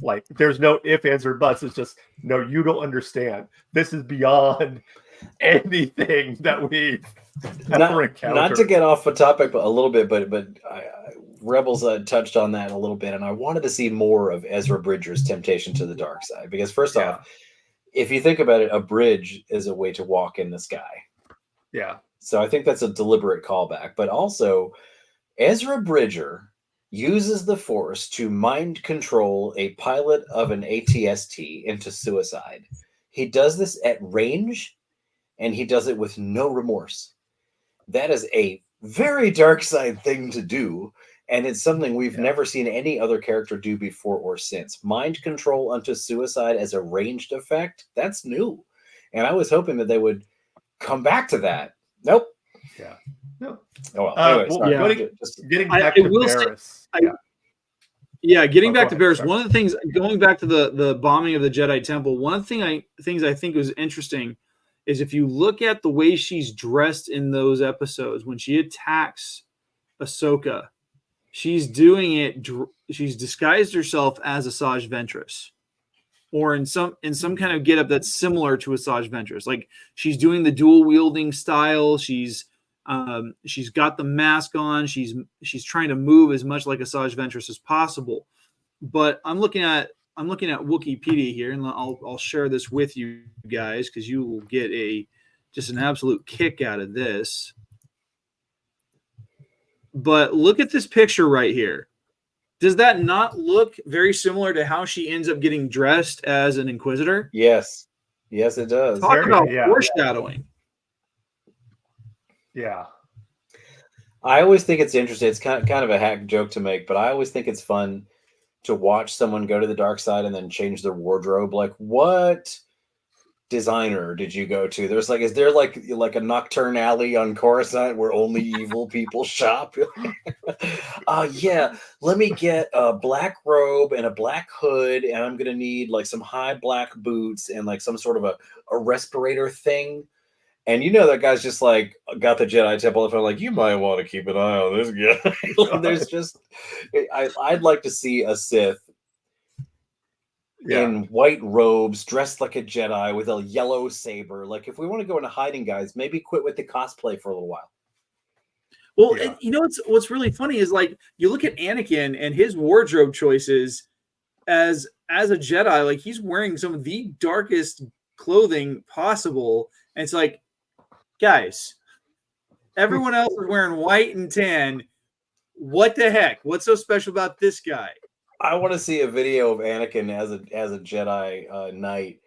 Like, there's no ifs, ands, or buts. It's just, no, you don't understand. This is beyond anything that we ever encountered. Not to get off the topic, but a little bit, but Rebels touched on that a little bit, and I wanted to see more of Ezra Bridger's temptation to the dark side, because first off, if you think about it, a bridge is a way to walk in the sky. Yeah. So I think that's a deliberate callback, but also Ezra Bridger uses the Force to mind control a pilot of an ATST into suicide. He does this at range, and he does it with no remorse. That is a very dark side thing to do, and it's something we've never seen any other character do before or since. Mind control unto suicide as a ranged effect, that's new. And I was hoping that they would come back to that. Nope. Yeah. No. Oh, well. Anyway, getting back to Barriss. Getting back to Barriss. One of the things, going back to the bombing of the Jedi Temple, one of the things I think was interesting is if you look at the way she's dressed in those episodes, when she attacks Ahsoka, she's doing it. She's disguised herself as Asajj Ventress, or in some kind of getup that's similar to Asajj Ventress. Like, she's doing the dual wielding style. She's got the mask on. She's trying to move as much like Asajj Ventress as possible. But I'm looking at Wikipedia here, and I'll share this with you guys because you will get just an absolute kick out of this. But look at this picture right here. Does that not look very similar to how she ends up getting dressed as an Inquisitor? Yes, it does. Talk about foreshadowing. Yeah. I always think it's interesting. It's kind of a hack joke to make, but I always think it's fun to watch someone go to the dark side and then change their wardrobe. Like, what designer did you go to? Is there like a nocturne alley on Coruscant where only evil people shop? Yeah, let me get a black robe and a black hood, and I'm gonna need like some high black boots and like some sort of a respirator thing. And you know that guy's just like got the Jedi Temple. If I'm like, you might want to keep an eye on this guy. There's just, I'd like to see a Sith in white robes, dressed like a Jedi with a yellow saber. Like, if we want to go into hiding, guys, maybe quit with the cosplay for a little while. Well, you know what's really funny is, like, you look at Anakin and his wardrobe choices as a Jedi. Like, he's wearing some of the darkest clothing possible, and it's like, guys, everyone else is wearing white and tan. What the heck? What's so special about this guy? I want to see a video of Anakin as a Jedi Knight,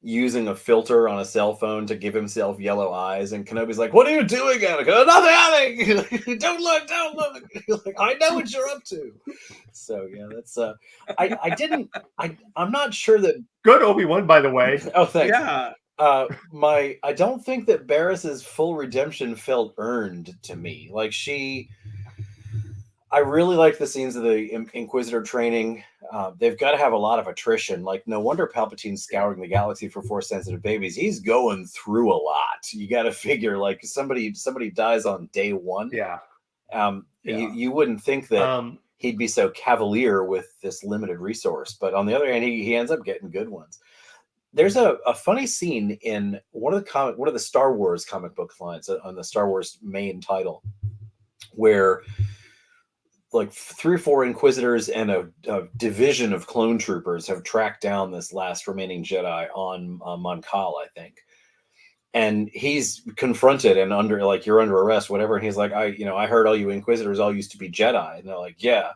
using a filter on a cell phone to give himself yellow eyes, and Kenobi's like, "What are you doing, Anakin? Nothing. Don't look. Like, I know what you're up to." So yeah, that's I'm not sure that. Good Obi-Wan, by the way. Oh, thanks. Yeah. I don't think that Barris's full redemption felt earned to me. Like I really like the scenes of the Inquisitor training. They've got to have a lot of attrition. Like, no wonder Palpatine's scouring the galaxy for Force-sensitive babies. He's going through a lot. You got to figure, like, somebody dies on day one. Yeah. You wouldn't think that he'd be so cavalier with this limited resource. But on the other hand, he ends up getting good ones. There's a funny scene in one of the Star Wars comic book lines on the Star Wars main title, where like 3 or 4 Inquisitors and a division of clone troopers have tracked down this last remaining Jedi on Monkal, I think. And he's confronted and you're under arrest, whatever. And he's like, I heard all you Inquisitors all used to be Jedi. And they're like, yeah.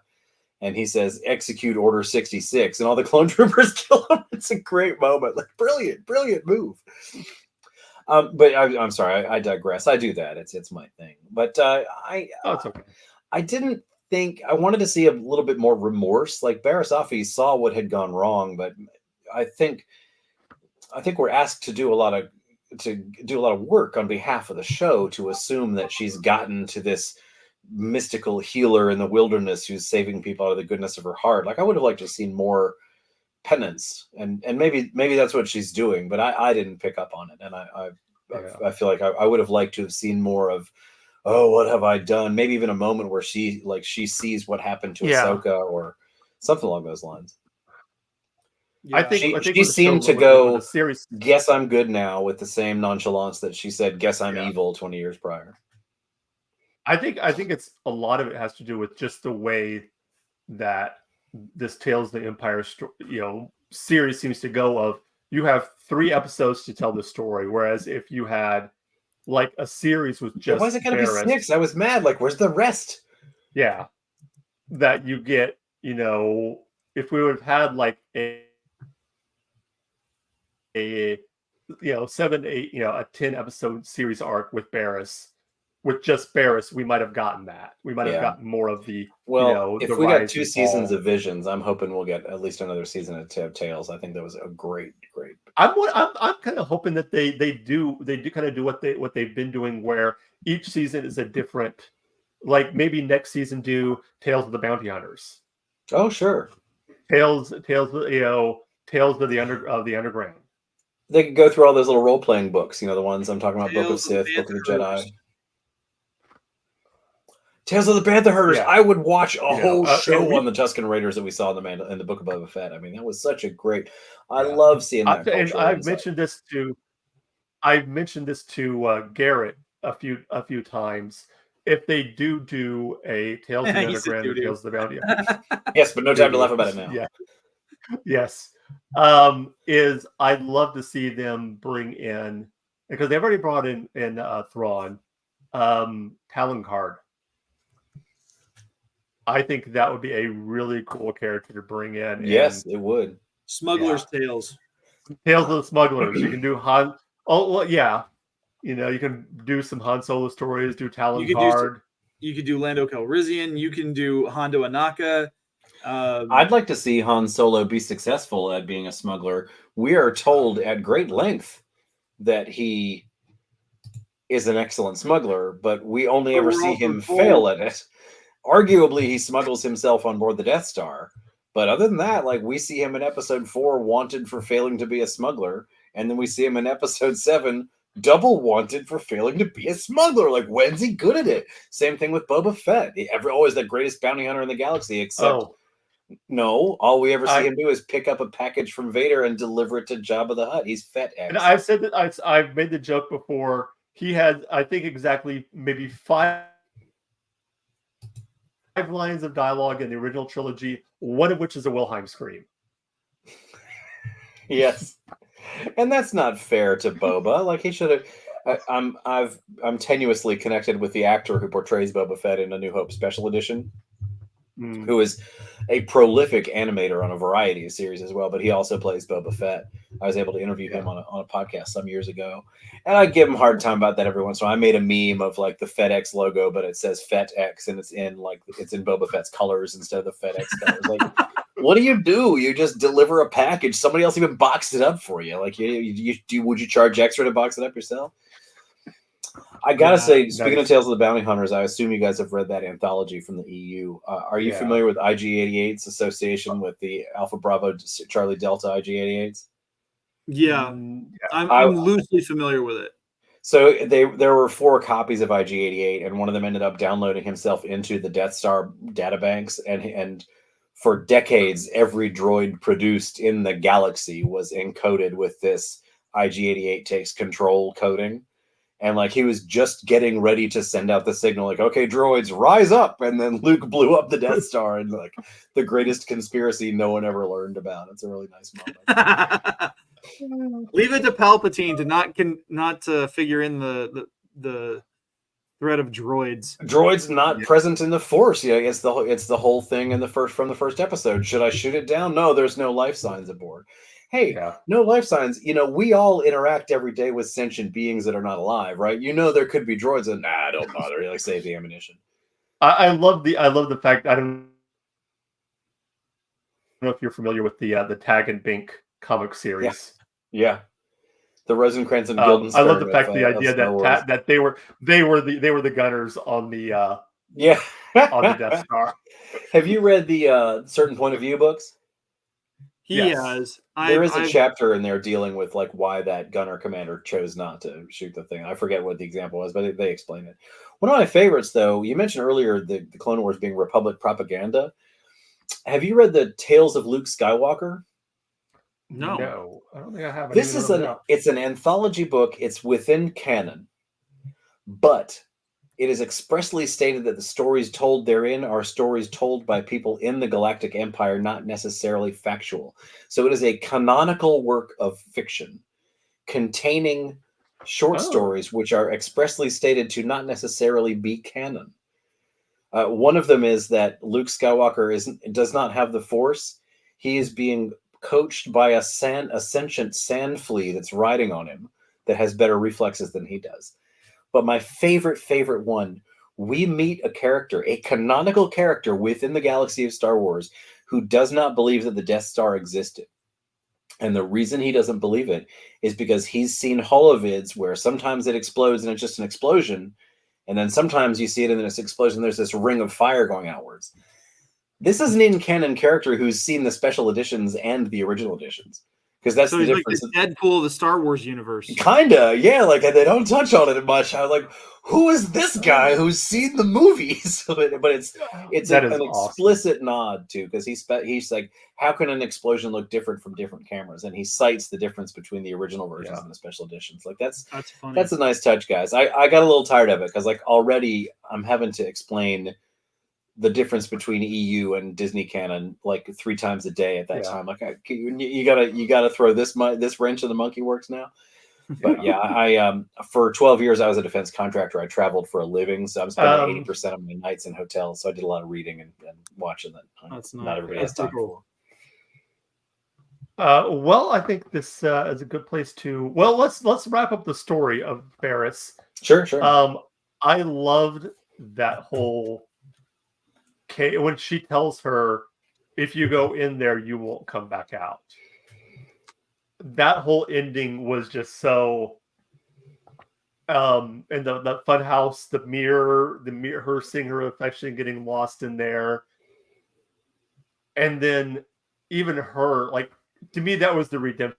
And he says, execute Order 66. And all the clone troopers kill him. It's a great moment. Like, brilliant move. But I'm sorry, I digress. I do that. It's my thing. But it's okay. I didn't think I wanted to see a little bit more remorse. Like Barriss Offee saw what had gone wrong, but I think we're asked to do a lot of work on behalf of the show to assume that she's gotten to this mystical healer in the wilderness who's saving people out of the goodness of her heart. Like, I would have liked to have seen more penance, and maybe that's what she's doing, but I didn't pick up on it, and I feel like I would have liked to have seen more of, oh, what have I done? Maybe even a moment where she sees what happened to Ahsoka or something along those lines. Yeah. I think she seemed to go, guess I'm good now, with the same nonchalance that she said, guess I'm evil 20 years prior. I think it's a lot of it has to do with just the way that this Tales of the Empire series seems to go. Of you have 3 episodes to tell the story, whereas if you had like a series with just why is it gonna be 6? I was mad. Like, where's the rest? Yeah, that you get. If we would have had like a 7, 8, a 10 episode series arc with Barriss. With just Barriss, we might have gotten that. We might have gotten more of the. If we got 2 seasons of Visions, I'm hoping we'll get at least another season of Tales. I think that was a great. I'm kind of hoping that they do kind of do what they've been doing, where each season is a different. Like, maybe next season do Tales of the Bounty Hunters. Oh, sure. Tales of the Underground. They could go through all those little role playing books. The ones I'm talking about: Book of Sith, Book of the Jedi. Tales of the Panther Herders. Yeah. I would watch a whole show on the Tusken Raiders that we saw in the Book of Boba Fett. I mean, that was such a great. I love seeing that. And I've mentioned this to Garrett a few times. If they do a Tales of the Underground and Tales of the Bounty Hunters. Yes, but no time to laugh about it now. Yeah. Yes. I'd love to see them bring in, because they've already brought in Thrawn, Talon Card. I think that would be a really cool character to bring in. Yes, it would. Smuggler's Tales. Tales of the Smugglers. You can do Han. Oh, well, yeah. You can do some Han Solo stories. Do Talon Card. You could do Lando Calrissian. You can do Hondo Anaka. I'd like to see Han Solo be successful at being a smuggler. We are told at great length that he is an excellent smuggler, but we only ever see him fail at it. Arguably, he smuggles himself on board the Death Star. But other than that, like, we see him in episode 4 wanted for failing to be a smuggler. And then we see him in episode 7 double wanted for failing to be a smuggler. Like, when's he good at it? Same thing with Boba Fett. Always the greatest bounty hunter in the galaxy, except no, all we ever see him do is pick up a package from Vader and deliver it to Jabba the Hutt. He's Fett X. And I've said that I've made the joke before. He had, I think, exactly maybe 5 lines of dialogue in the original trilogy, one of which is a Wilhelm scream. Yes. And that's not fair to Boba. Like, he should have. I'm tenuously connected with the actor who portrays Boba Fett in A New Hope Special Edition. who is a prolific animator on a variety of series as well, but he also plays Boba Fett. I was able to interview him on a podcast some years ago, and I give him a hard time about that every once in a while. I made a meme of like the FedEx logo, but it says FedEx, and it's in Boba Fett's colors instead of the FedEx colors. Like, what do? You just deliver a package. Somebody else even boxed it up for you. Like, would you charge extra to box it up yourself? I gotta say, speaking of Tales of the Bounty Hunters, I assume you guys have read that anthology from the EU. Are you familiar with IG-88's association with the Alpha Bravo Charlie Delta IG-88s? Yeah, I'm loosely familiar with it. So there were 4 copies of IG-88, and one of them ended up downloading himself into the Death Star databanks, and for decades, every droid produced in the galaxy was encoded with this IG-88 takes control coding. And like he was just getting ready to send out the signal, like, okay, droids, rise up. And then Luke blew up the Death Star, and like the greatest conspiracy no one ever learned about. It's a really nice moment. Leave it to Palpatine to not to figure in the threat of droids. Droids not present in the Force. Yeah, it's the whole thing from the first episode. Should I shoot it down? No, there's no life signs aboard. Hey, no life signs. We all interact every day with sentient beings that are not alive, right? There could be droids, and don't bother. Like, save the ammunition. I love the fact. I don't know if you're familiar with the Tag and Bink comic series. Yeah. The Rosencrantz and Guildenstern. I love the fact the idea that they were the gunners on the on the Death Star. Have you read the Certain Point of View books? He has. There is a chapter in there dealing with like why that gunner commander chose not to shoot the thing. I forget what the example was, but they explain it. One of my favorites, though, you mentioned earlier the Clone Wars being Republic propaganda. Have you read the Tales of Luke Skywalker? No, I don't think I have. It's an anthology book. It's within canon, but it is expressly stated that the stories told therein are stories told by people in the Galactic Empire, not necessarily factual. So it is a canonical work of fiction containing short stories which are expressly stated to not necessarily be canon. One of them is that Luke Skywalker does not have the Force. He is being coached by a sentient sand flea that's riding on him that has better reflexes than he does. But my favorite one, we meet a canonical character within the galaxy of Star Wars who does not believe that the Death Star existed. And the reason he doesn't believe it is because he's seen holovids where sometimes it explodes and it's just an explosion. And then sometimes you see it and then it's an explosion. There's this ring of fire going outwards. This is an in-canon character who's seen the special editions and the original editions. Because that's the difference. Like the Deadpool of the Star Wars universe. Kinda, yeah. Like, and they don't touch on it much. I was like, who is this guy who's seen the movies? but it's an explicit nod too, because he's like, how can an explosion look different from different cameras? And he cites the difference between the original versions and the special editions. Like that's funny. That's a nice touch, guys. I got a little tired of it because like already I'm having to explain the difference between EU and Disney canon like 3 times a day at that time. Like you gotta throw this wrench in the monkey works now. But I for 12 years I was a defense contractor. I traveled for a living, so I'm spending 80% of my nights in hotels. So I did a lot of reading and watching that. That's not everybody has time for. Well, I think this is a good place to. Well, let's wrap up the story of Barriss. Sure. I loved that whole. When she tells her, if you go in there, you won't come back out. That whole ending was just so. And the fun house, the mirror, her seeing her reflection getting lost in there, and then even her, like, to me, that was the redemption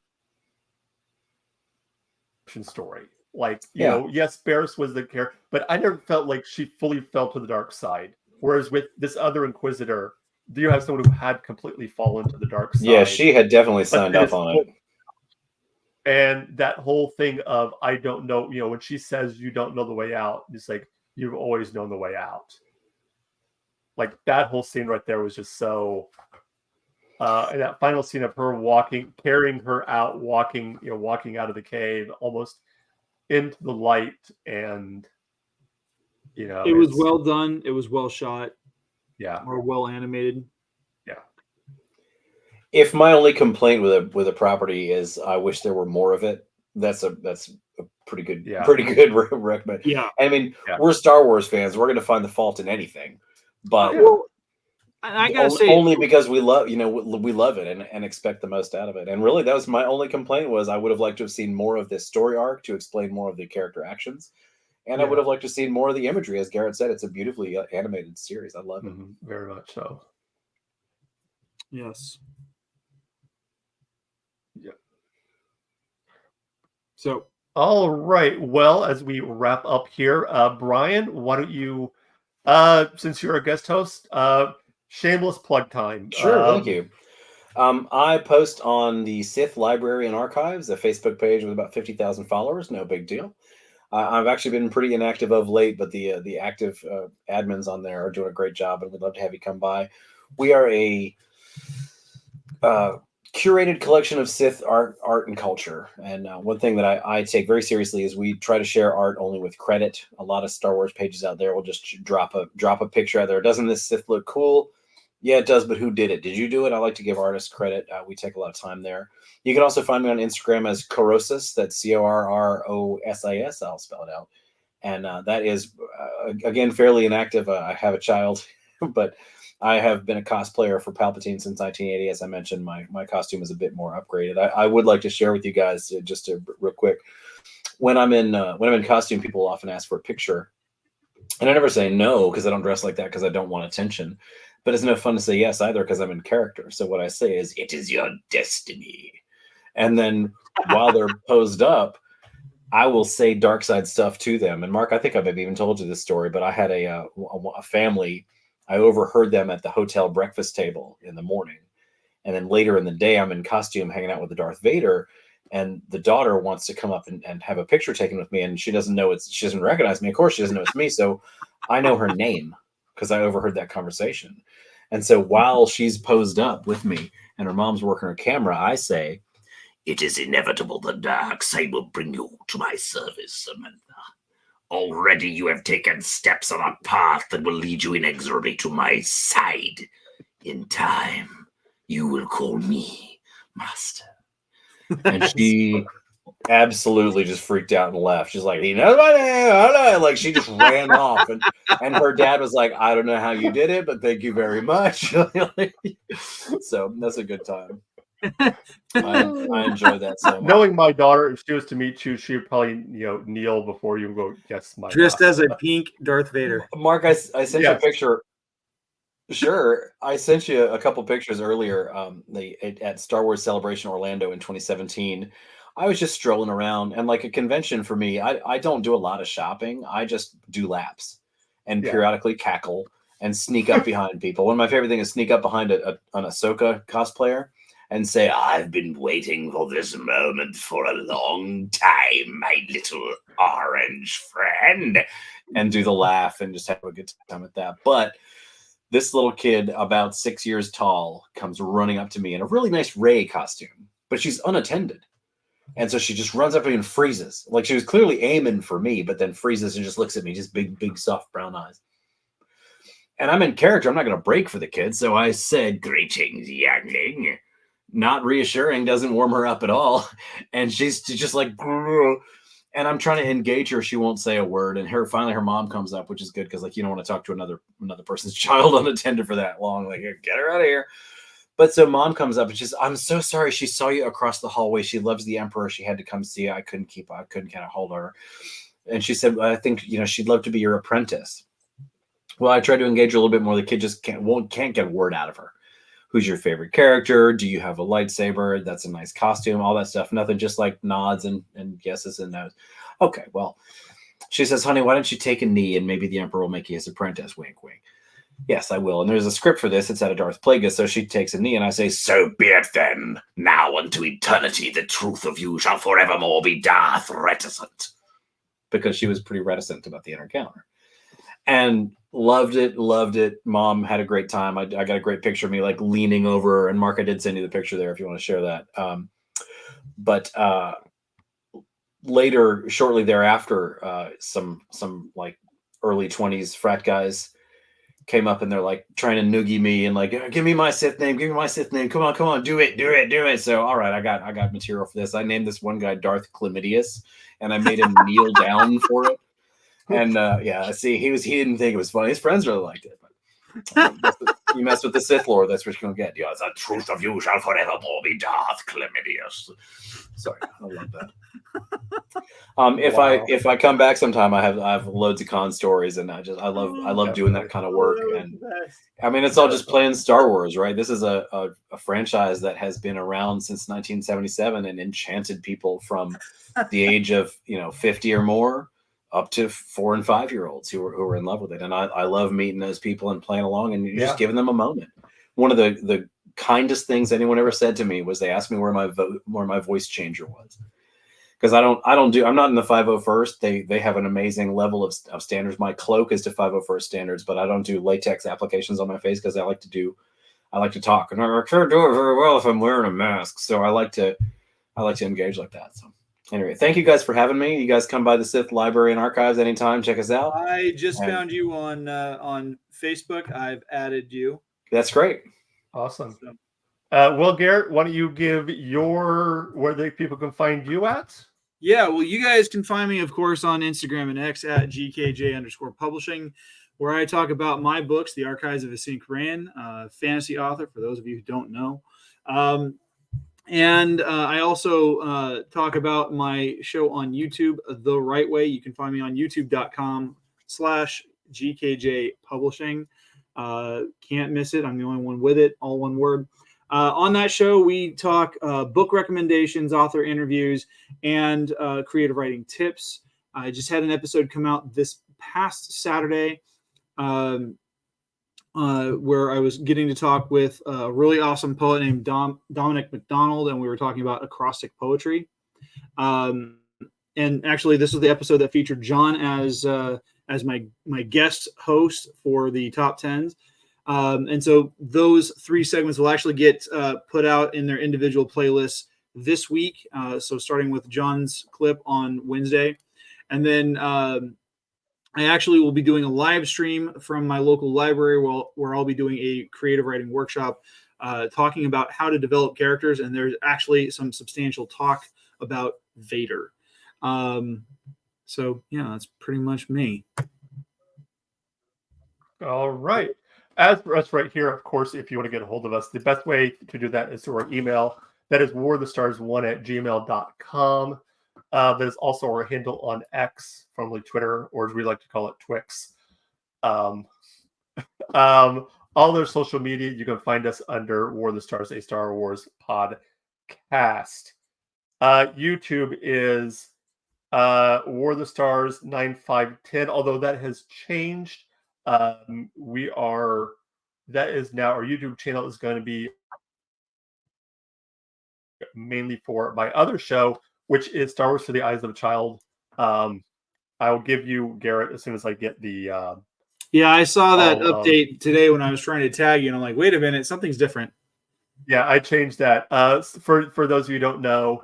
story. Like, you know, yes, Barriss was the character, but I never felt like she fully fell to the dark side. Whereas with this other Inquisitor, you have someone who had completely fallen to the dark side. Yeah, she had definitely signed up on it. And that whole thing of, I don't know, you know, when she says you don't know the way out, it's like, you've always known the way out. Like, that whole scene right there was just so... and that final scene of her carrying her out, walking out of the cave, almost into the light, and... You know, it was well done. It was well shot. Yeah. more well animated. If my only complaint with a property is I wish there were more of it, that's a pretty good recommend. Yeah. I mean, Yeah. we're Star Wars fans. We're going to find the fault in anything, but Well, I gotta say, only because we love we love it and expect the most out of it. And really, that was my only complaint was I would have liked to have seen more of this story arc to explain more of the character actions, and I would have liked to have seen more of the imagery. As Garrett said, it's a beautifully animated series. I love it. Very much so. yes. Yeah. So, All right. Well, as we wrap up here, Brian, why don't you, since you're a guest host, shameless plug time. Sure, thank you. I post on the Sith Library and Archives, a Facebook page with about 50,000 followers. No big deal. I've actually been pretty inactive of late, but the active admins on there are doing a great job, and we'd love to have you come by. We are a curated collection of Sith art and culture. And one thing that I take very seriously is we try to share art only with credit. A lot of Star Wars pages out there will just drop a picture out there. Doesn't this Sith look cool? Yeah, it does, but who did it? Did you do it? I like to give artists credit. We take a lot of time there. You can also find me on Instagram as Corosis. That's Corrosis. I'll spell it out. And that is, again, fairly inactive. I have a child, but I have been a cosplayer for Palpatine since 1980. As I mentioned, my costume is a bit more upgraded. I would like to share with you guys real quick. When I'm in costume, people often ask for a picture, and I never say no because I don't dress like that because I don't want attention. But it's no fun to say yes either because I'm in character. So what I say is, "It is your destiny," and then while they're posed up, I will say dark side stuff to them. And Mark, I think I maybe even told you this story, but I had a family. I overheard them at the hotel breakfast table in the morning. And then later in the day, I'm in costume hanging out with the Darth Vader. And the daughter wants to come up and have a picture taken with me. And she doesn't recognize me. Of course, she doesn't know it's me. So I know her name because I overheard that conversation. And so while she's posed up with me and her mom's working her camera, I say, "It is inevitable the dark side will bring you to my service, Samantha. Already you have taken steps on a path that will lead you inexorably to my side. In time, you will call me Master." And she absolutely just freaked out and left. She's like, "He knows my name." Like she just ran off. And her dad was like, "I don't know how you did it, but thank you very much." So that's a good time. I enjoy that so much. Knowing my daughter, if she was to meet you, she would probably kneel before you and go, "Yes, my dressed as master." a pink Darth Vader. Mark, I sent you a picture. Sure, I sent you a couple pictures earlier. At Star Wars Celebration Orlando in 2017, I was just strolling around, and like a convention for me, I don't do a lot of shopping. I just do laps and periodically cackle and sneak up behind people. One of my favorite things is sneak up behind an Ahsoka cosplayer and say, "I've been waiting for this moment for a long time, my little orange friend," and do the laugh and just have a good time with that. But this little kid, about 6 years tall, comes running up to me in a really nice Rey costume, but she's unattended. And so she just runs up to me and freezes. Like she was clearly aiming for me, but then freezes and just looks at me, just big, soft brown eyes. And I'm in character. I'm not going to break for the kid. So I said, "Greetings, youngling." Not reassuring, doesn't warm her up at all. And she's just like, and I'm trying to engage her. She won't say a word. And finally her mom comes up, which is good because like you don't want to talk to another person's child unattended for that long. Like, get her out of here. But so mom comes up and she's, "I'm so sorry. She saw you across the hallway. She loves the Emperor. She had to come see you. I couldn't kind of hold her." And she said, "I think she'd love to be your apprentice." Well, I tried to engage her a little bit more. The kid just can't get a word out of her. Who's your favorite character? Do you have a lightsaber? That's a nice costume, all that stuff. Nothing, just like nods and yeses and no's. Okay, well, she says, "Honey, why don't you take a knee and maybe the Emperor will make you his apprentice?" Wink, wink. "Yes, I will." And there's a script for this. It's out of Darth Plagueis. So she takes a knee and I say, "So be it then. Now unto eternity, the truth of you shall forevermore be Darth reticent." Because she was pretty reticent about the encounter. And loved it. Mom had a great time. I got a great picture of me like leaning over her. And Mark, I did send you the picture there if you want to share that. But later, shortly thereafter, some like early 20s frat guys came up and they're like trying to noogie me and like, give me my Sith name, give me my Sith name. Come on, do it. So all right, I got material for this. I named this one guy Darth Chlamydius, and I made him kneel down for it. And yeah, see, he didn't think it was funny. His friends really liked it. But you mess with the Sith Lord, that's what you're gonna get. Yeah, the truth of you shall forevermore be Darth Chlamydius. Sorry, I love that. If I come back sometime, I have loads of con stories, and I love doing that kind of work. And I mean, it's all just playing Star Wars, right? This is a franchise that has been around since 1977 and enchanted people from the age of 50 or more up to 4 and 5 year olds who are in love with it. And I love meeting those people and playing along, and you're just giving them a moment. One of the kindest things anyone ever said to me was they asked me where my voice changer was. Because I'm not in the 501st. They have an amazing level of standards. My cloak is to 501st standards, but I don't do latex applications on my face because I like to talk, and I can't do it very well if I'm wearing a mask. So I like to engage like that. So anyway, thank you guys for having me. You guys come by the Sith Library and Archives anytime. Check us out. I just found you on Facebook. I've added you. That's great. Awesome. Well, Garrett, why don't you give where the people can find you at? Yeah, well, you guys can find me, of course, on Instagram and X at GKJ_publishing, where I talk about my books, The Archives of Hissink Ran, fantasy author, for those of you who don't know. And I also talk about my show on YouTube, The Right Way. You can find me on youtube.com/GKJ Publishing. Can't miss it. I'm the only one with it, all one word. On that show, we talk book recommendations, author interviews, and creative writing tips. I just had an episode come out this past Saturday where I was getting to talk with a really awesome poet named Dominic McDonald, and we were talking about acrostic poetry. And actually, this was the episode that featured John as my guest host for the top 10s. And so those 3 segments will actually get put out in their individual playlists this week. So starting with John's clip on Wednesday. And then I actually will be doing a live stream from my local library where I'll be doing a creative writing workshop talking about how to develop characters. And there's actually some substantial talk about Vader. So, yeah, that's pretty much me. All right. As for us right here, of course, if you want to get a hold of us, the best way to do that is through our email. That is warthestars1@gmail.com. That is also our handle on X, formerly Twitter, or as we like to call it, Twix. All their social media, you can find us under War of the Stars, a Star Wars podcast. YouTube is War of the Stars 9510, although that has changed. That is now our YouTube channel is going to be mainly for my other show, which is Star Wars Through the Eyes of a Child. I will give you, Garrett, as soon as I get the yeah, I saw that update today when I was trying to tag you, and I'm like, wait a minute, something's different. Yeah, I changed that. For those of you who don't know,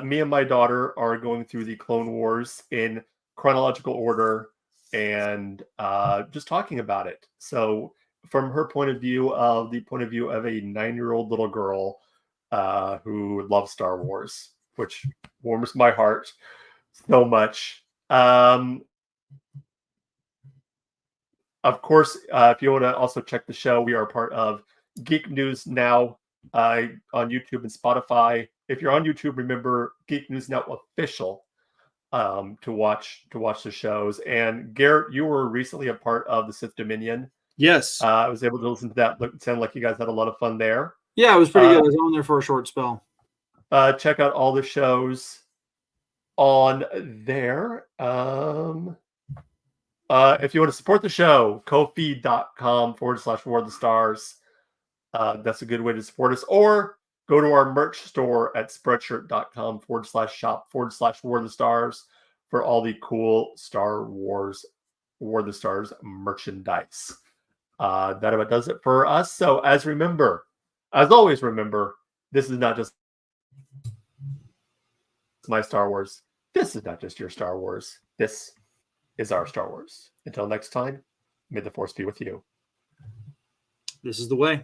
me and my daughter are going through the Clone Wars in chronological order and just talking about it. So from her point of view, the point of view of a 9-year-old little girl who loves Star Wars, which warms my heart so much. Of course, if you want to also check the show, we are part of Geek News Now on YouTube and Spotify. If you're on YouTube, remember Geek News Now Official to watch the shows. And Garrett, you were recently a part of the Sith Dominion. Yes. I was able to listen to that. It sounded like you guys had a lot of fun there. Yeah, it was pretty good. I was on there for a short spell. Check out all the shows on there. If you want to support the show, ko-fi.com/War of the Stars. That's a good way to support us. Or go to our merch store at spreadshirt.com/shop/War of the Stars for all the cool Star Wars War of the Stars merchandise. That about does it for us. So as always, remember, this is not just my Star Wars. This is not just your Star Wars. This is our Star Wars. Until next time, may the Force be with you. This is the way.